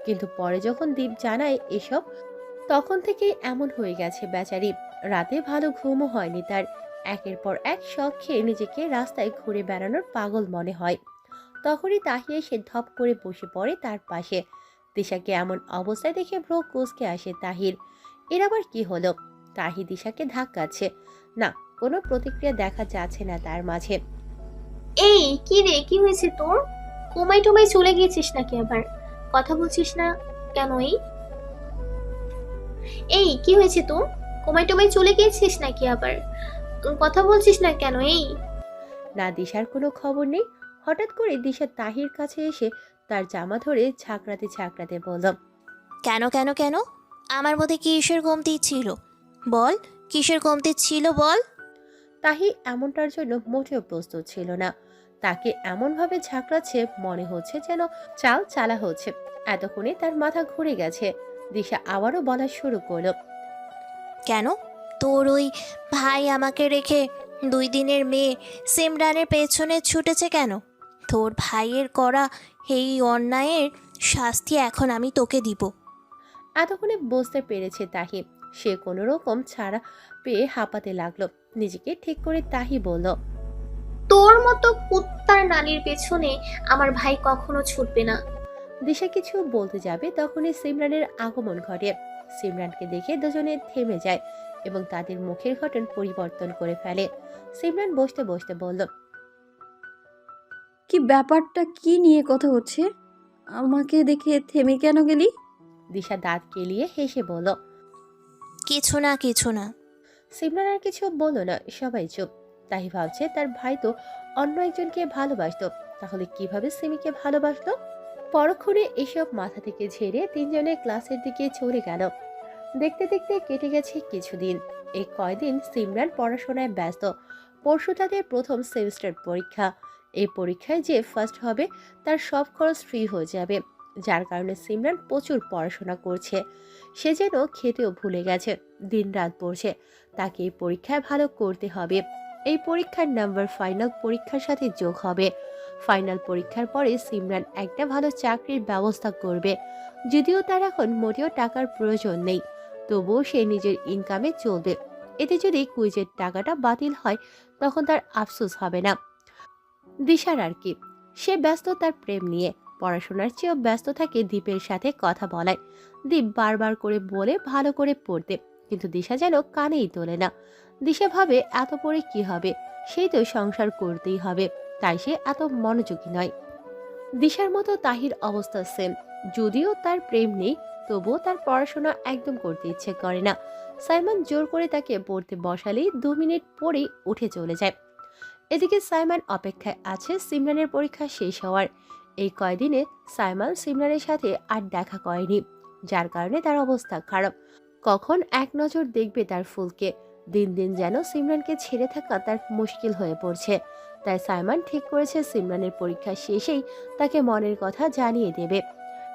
কিন্তু পরে যখন দীপ জানায় এসব, তখন থেকেই এমন হয়ে গেছে বেচারি। রাতে ভালো ঘুমও হয়নি তার। একের পর এক শখ খেয়ে নিজেকে রাস্তায় ঘুরে বেড়ানোর পাগল মনে হয়। তখনই তাহি এসে ধপ করে বসে পড়ে তার পাশে। দিশাকে এমন অবস্থায় দেখে ভ্রু কুঁচকে আসে তাহির। এর আবার কি হলো? তাহি দিশাকে ধাক্কাচ্ছে। না, কোনো প্রতিক্রিয়া দেখা যাচ্ছে না তার মাঝে। এই কি রে, কি হয়েছে তোর? কোমায় টোমায় চলে গিয়েছিস নাকি আবার? কথা বলছিস না কেন? এই কি হয়েছে তোর? কোমায় টোমায় চলে গিয়েছিস নাকি আবার? কথা বলছিস না কেন? না, দিশার কোনো খবর নেই। হঠাৎ করে দিশা তাহির কাছে এসে তার জামা ধরে ঝাঁকড়াতে ঝাঁকড়াতে বলল, কেন কেন কেন? আমার মধ্যে কিসের কমতি ছিল বল, কিসের কমতি ছিল বল। তাহি এমনটার জন্য মোটেও প্রস্তুত ছিল না। তাকে এমনভাবে ঝাঁকড়াচ্ছে মনে হচ্ছে যেন চাল চালা হচ্ছে। এতক্ষণে তার মাথা ঘুরে গেছে। দিশা আবারও বলা শুরু করলো, কেন? তোর ওই ভাই আমাকে রেখে 2 দিনের মেয়ে সিমরানের পেছনে ছুটেছে কেন? তোর ভাইয়ের করা এই অন্যায়ের শাস্তি এখন আমি তোকে দিব। এতক্ষণে বুঝতে পেরেছে তাহি। সে কোনো রকম ছাড়া পেয়ে হাঁপাতে লাগলো। নিজেকে ঠিক করে তাহি বলল, তোর মতো কুত্তার নানির পেছনে আমার ভাই কখনো ছুটবে না। দিশা কিছু বলতে যাবে তখনই সিমরানের আগমন ঘটে। সিমরানকে দেখে দুজনে থেমে যায় এবং তাদের মুখের গঠন পরিবর্তন করে ফেলে। সিমরান বসতে বসতে বলল, কি ব্যাপারটা, কি নিয়ে কথা হচ্ছে? আমাকে দেখে থেমে কেন গেলি? দিশা দাঁত কেলিয়ে হেসে বলল, কিছু না কিছু না। সিমরান আর কিছু বলল না, সবাই চুপ। তাই ভাবছে তার ভাই তো অন্য একজনকে ভালোবাসতো, তাহলে কিভাবে সিমিকে ভালোবাসলো? পরক্ষণে এসব মাথা থেকে ঝেড়ে তিনজনে ক্লাসের দিকে চলে গেল। দেখতে দেখতে কেটে গেছে কিছুদিন। এই কয়দিন সিমরান পড়াশোনায় ব্যস্ত। পরশু তাদের প্রথম সেমিস্টার পরীক্ষা। এই পরীক্ষায় যে ফার্স্ট হবে তার সব খরচ ফ্রি হয়ে যাবে, যার কারণে সিমরান প্রচুর পড়াশোনা করছে। সে যেন খেতেও ভুলে গেছে, দিনরাত পড়ছে। তাকে এই পরীক্ষায় ভালো করতে হবে। এই পরীক্ষার নাম্বার ফাইনাল পরীক্ষার সাথে যোগ হবে। ফাইনাল পরীক্ষার পরে সিমরান একটা ভালো চাকরির ব্যবস্থা করবে। যদিও তার এখন মোটেও টাকার প্রয়োজন নেই, তবুও সে নিজের ইনকামে চলবে। এতে যদি কুইজের টাকাটা বাতিল হয় তখন তার আফসোস হবে না। দিশার আর কি, সে ব্যস্ত তার প্রেম নিয়ে। পড়াশোনার চেয়েও ব্যস্ত থাকে দীপের সাথে কথা বলায়। দীপ বারবার করে বলে ভালো করে পড়তে, কিন্তু দিশা যেন কানেই তোলে না। দিশা ভাবে এত পড়ে কি হবে, সেই তো সংসার করতেই হবে, তাই সে এত মনোযোগী নয়। দিশার মতো তাহির অবস্থা সেম। যদিও তার প্রেম নেই, তবুও তার পড়াশোনা একদম করতে ইচ্ছে করে না। সাইমন জোর করে তাকে পড়তে বসালেই 2 মিনিট পরেই উঠে চলে যায়। এদিকে সাইমন অপেক্ষায় আছে সিমরানের পরীক্ষা শেষ হওয়ার। এই কয়দিনে সাইমন সিমরানের সাথে আর দেখা করেনি, যার কারণে তার অবস্থা খারাপ। কখন এক নজর দেখবে তার ফুলকে? দিন দিন যেন সিমরানকে ছেড়ে থাকা তার মুশকিল হয়ে পড়ছে। তাই সাইমন ঠিক করেছে সিমরানের পরীক্ষা শেষেই তাকে মনের কথা জানিয়ে দেবে,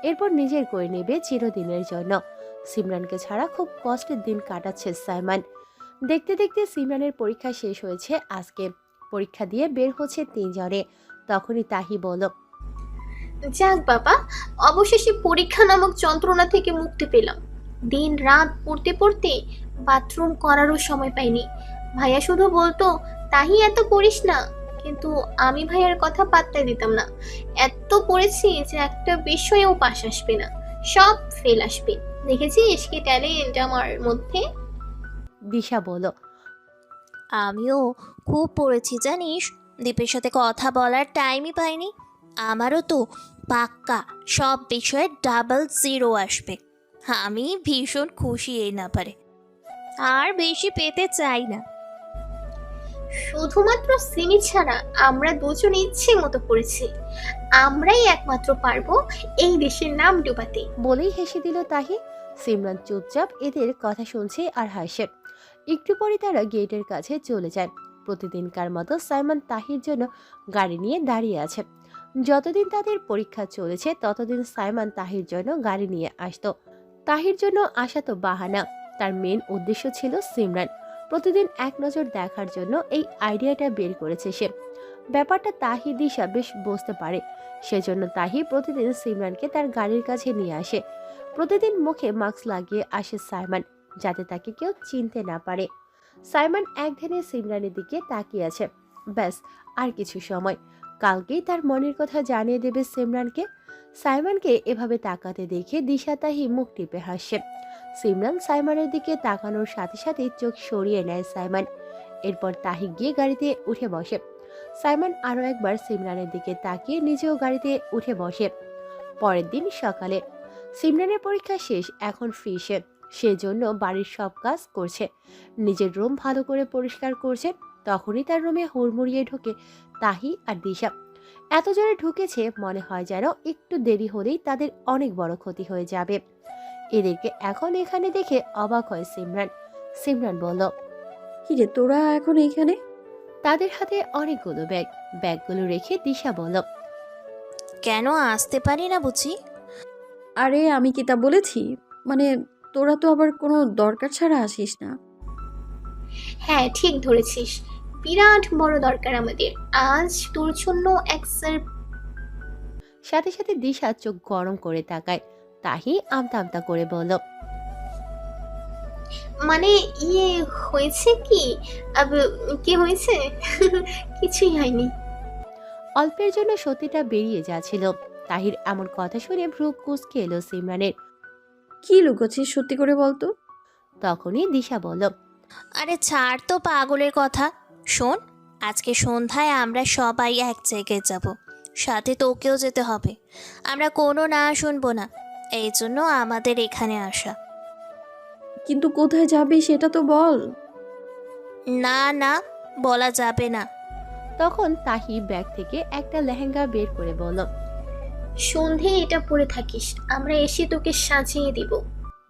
এরপর নিজের করে নেবে চিরদিনের জন্য। সিমরানকে ছাড়া খুব কষ্টের দিন কাটাচ্ছে সাইমন। দেখতে দেখতে সিমরানের পরীক্ষা শেষ হয়েছে আজকে। পরীক্ষা দিয়ে বের হচ্ছে 3 জনে। তখনই তাহি বলল, যাক বাবা, অবশেষে পরীক্ষা নামক যন্ত্রণা থেকে মুক্তি পেলাম। দিন রাত পড়তে পড়তে বাথরুম করারও সময় পাইনি। ভাইয়া শুধু বলতো, তাহি এত পড়িস না, কিন্তু আমি ভাইয়ার কথা পাত্তাই দিতাম না। এত পড়েছি যে একটা বিষয়েও পাশ আসবে না, সব ফেল আসবে। দেখেছিস কি ট্যালেন্ট আমার মধ্যে। দিশা বলল, আমিও খুব পড়েছি জানিস, দীপের সাথে কথা বলার টাইমই পাইনি। আমারও তো পাক্কা সব বিষয়ে ডাবল 0 আসবে। আমি ভীষণ খুশি এই ব্যাপারে, আর বেশি পেতে চাই না। শুধুমাত্র সিমি ছাড়া আমরা দুজন ইচ্ছে মতো পড়েছি। আমরাই একমাত্র পারবো এই দেশের নাম ডুবাতে। বলেই হেসে দিল তাহি। সিমরান চুপচাপ এদের কথা শুনছে আর হাসে। একটু পরে তারা গেটের কাছে চলে যায়। প্রতিদিনকার মতো সাইমন তাহির জন্য গাড়ি নিয়ে দাঁড়িয়ে আছে। যতদিন তাদের পরীক্ষা চলেছে ততদিন সাইমন তাহির জন্য গাড়ি নিয়ে আসতো। তাহির জন্য আসা তো বাহানা, তার মেন উদ্দেশ্য ছিল সিমরান। প্রতিদিন এক নজর দেখার জন্য এই আইডিয়াটা বের করেছে সে। ব্যাপারটা তাহি দিশা বেশ বুঝতে পারে। সেজন্য তাহি প্রতিদিন সিমরানকে তার গাড়ির কাছে নিয়ে আসে। প্রতিদিন মুখে মাস্ক লাগিয়ে আসে সাইমন, যাতে তাকে কেউ চিনতে না পারে। সাইমন এক ধ্যানে সিমরানের দিকে তাকিয়ে আছে। ব্যাস, আর কিছু সময়, কালকেই তার মনের কথা জানিয়ে দেবে সিমরানকে। সাইমনকে এভাবে তাকাতে দেখে দিশা তাহি মুখ টিপে হাসে। সিমরান সাইমনের দিকে তাকানোর সাথে সাথে চোখ সরিয়ে নেয় সাইমন। এরপর তাহি গিয়ে গাড়িতে উঠে বসে। সাইমন আরো একবার সিমরানের দিকে তাকিয়ে নিজেও গাড়িতে উঠে বসে। পরের দিন সকালে সিমরানের পরীক্ষা শেষ, এখন ফ্রি সেজন্য বাড়ির সব কাজ করছে, নিজের রুম ভালো করে পরিষ্কার করছে। তখনই তার রুমে হুড়মুড়িয়ে ঢোকে তাহি আর দিশা। এত জোরে ঢুকেছে মনে হয় যেন একটু দেরি হলেই তাদের অনেক বড় ক্ষতি হয়ে যাবে। এদেরকে এখন এখানে দেখে অবাক হয় সিমরান। সিমরান বলল, কি রে তোরা এখন এইখানে? তাদের হাতে অনেকগুলো ব্যাগ। ব্যাগগুলো রেখে দিশা বলল, কেন আসতে পারি না বুঝি? আরে আমি কি তা বলেছি? মানে তোরা তো আবার কোনো দরকার ছাড়া আসিস না। হ্যাঁ ঠিক ধরেছিস, বিরাট বড় দরকার আমাদের আজ তোর জন্য এক সাথে সাথে দিশা চোখ গরম করে তাকায়। তাহি আমতা আমতা করে বলল, মানে ইয়ে হয়েছে কি? আব কি হয়েছে? কিছুই হয়নি। অল্পের জন্য সত্যিটা বেরিয়ে যাচ্ছিল। তাহির এমন কথা শুনে ভ্রু কুঁচকে এলো সিমরানের। কি লুকোচ্ছিস সত্যি করে বলতো? তখনই দিশা বলল, আরে ছাড় তো পাগলের কথা। শোন, আজকে সন্ধ্যায় আমরা সবাই এক জায়গায় যাব, সাথে তোকেও যেতে হবে। আমরা কোনো না শুনবো না, এই জন্য আমাদের এখানে আসা। কিন্তু কোথায় যাবি সেটা তো বল। না না, বলা যাবে না। তখন তাহি ব্যাগ থেকে একটা লেহেঙ্গা বের করে বলল, সন্ধে এটা পরে থাকিস, আমরা এসে তোকে সাজিয়ে দিব।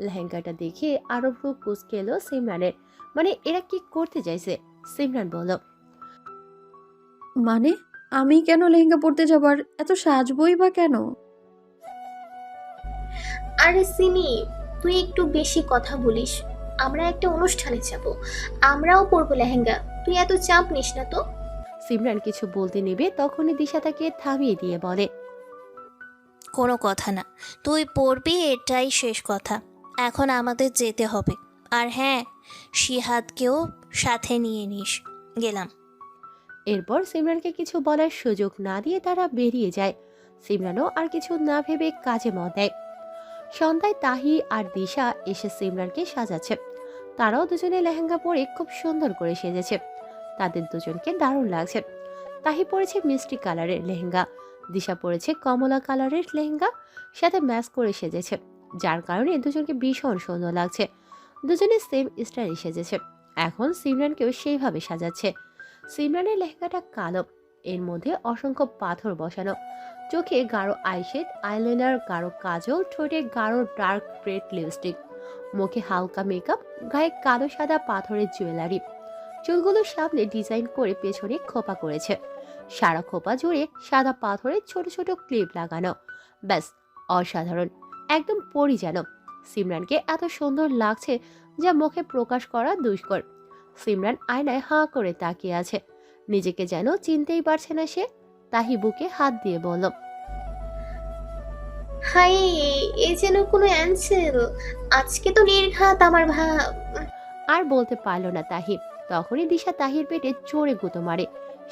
লেহেঙ্গাটা দেখে আরো ভ্রু কুঁচকে এলো সিমরানের। মানে এরা কি করতে চাইছে? সিমরান বলল, মানে আমি কেন লেহেঙ্গা পরতে যাবার? এত সাজবই বা কেন? আরে সিমি, তুই একটু বেশি কথা বলিস। আমরা একটা অনুষ্ঠানে যাব, আমরাও পরবো লেহেঙ্গা, তুই এত চাপ নিস না তো। সিমরান কিছু বলতে নেবে তখনই দিশা তাকে থামিয়ে দিয়ে বলে, কোনো কথা না, তুই পড়বি, এটাই শেষ কথা। এখন আমাদের যেতে হবে। আর হ্যাঁ, শিহাদকেও সাথে নিয়ে নিস। গেলাম। এরপর সিমরানকে কিছু বলার সুযোগ না দিয়ে তারা বেরিয়ে যায়। সিমরানও আর কিছু না ভেবে কাজে মন দেয়। সন্ধ্যায় তাহি আর দিশা এসে সিমরানকে সাজাচ্ছে। তারাও দুজনে লেহেঙ্গা পরে খুব সুন্দর করে সেজেছে। তাদের দুজনকে দারুণ লাগছে। তাহি পরেছে মিষ্টি কালারের লেহেঙ্গা, দিশা পরেছে কমলা কালারের লেহেঙ্গা, সাথে ম্যাচ করে সেজেছে, যার কারণে দুজনকে ভীষণ সুন্দর লাগছে। দুজনে সেম স্টাইলে সেজেছে। এখন সিমরানকেও সেইভাবে সাজাচ্ছে। সিমরানের লেহেঙ্গাটা কালো, এর মধ্যে অসংখ্য পাথর বসানো, চোখে গাঢ় আইশেড, আইলাইনার, গাঢ় কাজল, ঠোঁটে গাঢ় ডার্ক রেড লিপস্টিক, মুখে হালকা মেকআপ, গায়ে কালো সাদা পাথরের জুয়েলারি, চুলগুলো সামনে ডিজাইন করে পেছনে খোপা করেছে, সারা খোপা জুড়ে সাদা পাথরের ছোট ছোট ক্লিপ লাগানো। ব্যাস, অসাধারণ, একদম পরি যেন। সিমরানকে এত সুন্দর লাগছে যা মুখে প্রকাশ করা দুষ্কর। সিমরান আয়নায় হাঁ করে তাকিয়ে আছে, নিজেকে যেন চিনতেই পারছে না সে। তাহি বুকে হাত দিয়ে বলল, হাই, এ যেন কোনো অ্যাঞ্জেল। আজকে তো নির্ঘাত আমার আর বলতে পারল না তাহি। তখনই দিশা তাহির পেটে জোরে গুঁতো মারে।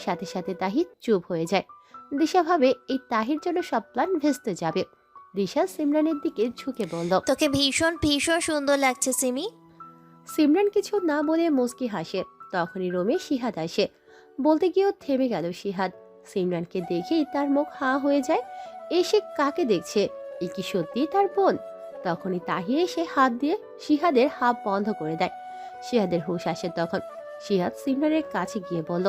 সাথে সাথে তাহি চুপ হয়ে যায়। দিশা ভাবে এই তাহির জন্য সব প্ল্যান ভেস্তে যাবে। দিশা সিমরানের দিকে ঝুঁকে বলল, তোকে ভীষণ ভীষণ সুন্দর লাগছে সিমি। সিমরান কিছু না বলে মুচকি হাসে। তখনই রুমে শিহাদ আসে। বলতে গিয়েও থেমে গেল শিহাদ। সিমরানকে দেখেই তার মুখ হাঁ হয়ে যায়। এসে কাকে দেখছে? এ কি সত্যি তার বোন? তখনই তাহি এসে হাত দিয়ে শিহাদের হাত বন্ধ করে দেয়। শিহাদের হুঁশ আসে তখন। শিহাদ সিমরানের কাছে গিয়ে বলল,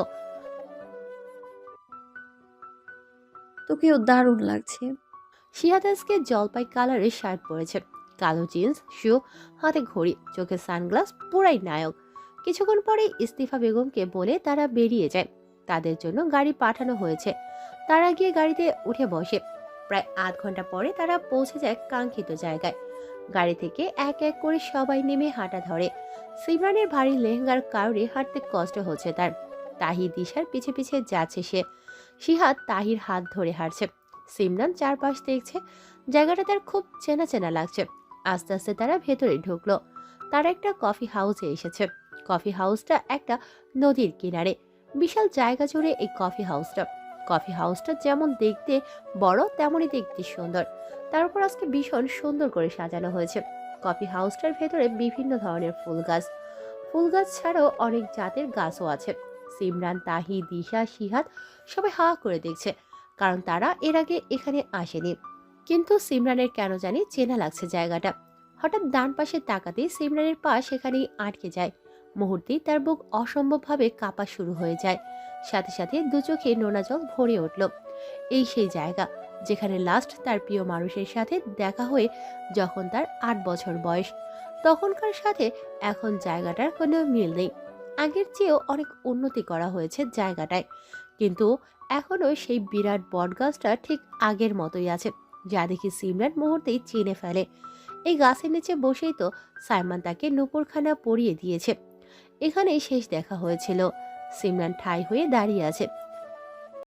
তোকেও দারুণ লাগছে। শিহাদ আজকে জলপাই কালারের শার্ট পরেছে, কালো জিন্স, শু, হাতে ঘড়ি, চোখে সানগ্লাস, পুরাই নায়ক। কিছুক্ষণ পরে ইস্তিফা বেগমকে বলে তারা বেরিয়ে যায়। তাদের জন্য গাড়ি পাঠানো হয়েছে। তারা গিয়ে গাড়িতে উঠে বসে। প্রায় আধ ঘন্টা পরে তারা পৌঁছে যায় কাঙ্ক্ষিত জায়গায়। গাড়ি থেকে এক এক করে সবাই নেমে হাঁটা ধরে। সিমরানের ভারী লেহেঙ্গার কারণে হাঁটতে কষ্ট হচ্ছে তার। তাহি দিশার পিছে পিছে যাচ্ছে সে। শিহাদ তাহির হাত ধরে হাঁটছে। সিমরান চারপাশ দেখছে। জায়গাটা তার খুব চেনা চেনা লাগছে। আস্তে আস্তে তারা ভেতরে ঢুকলো। তারা একটা কফি হাউসে এসেছে। কফি হাউসটা একটা নদীর কিনারে। বিশাল জায়গা জুড়ে এই কফি হাউসটা। কফি হাউসটা যেমন দেখতে বড় তেমনই দেখতে সুন্দর। তার উপর আজকে ভীষণ সুন্দর করে সাজানো হয়েছে। কফি হাউসটার ভেতরে বিভিন্ন ধরনের ফুল গাছ ছাড়াও অনেক জাতের গাছও আছে। সিমরান, তাহি, দিশা, শিহাদ সবাই হা করে দেখছে, কারণ তারা এর আগে এখানে আসেনি। কিন্তু সিমরানের কেন জানি চেনা লাগছে জায়গাটা। হঠাৎ ডান পাশে তাকাতেই সিমরানের পা সেখানেই আটকে যায়। মুহূর্তেই তার বুক অসম্ভবভাবে কাঁপা শুরু হয়ে যায়, সাথে সাথে দু চোখে নোনা জল ভরে উঠল। এই সেই জায়গা যেখানে লাস্ট তার প্রিয় মানুষের সাথে দেখা হয়ে যখন তার 8 বছর বয়স। তখনকার সাথে এখন জায়গাটার কোনো মিল নেই। আগের চেয়েও অনেক উন্নতি করা হয়েছে জায়গাটায়, কিন্তু এখনো সেই বিরাট বটগাছটা ঠিক আগের মতোই আছে, যা দেখে সিমরান মুহূর্তেই চিনে ফেলে। এই গাছের নিচে বসেই তো সাইমান তাকে নূপুরখানা পরিয়ে দিয়েছে। এখানেই শেষ দেখা হয়েছিল। সিমরান ঠাই হয়ে দাঁড়িয়ে আছে।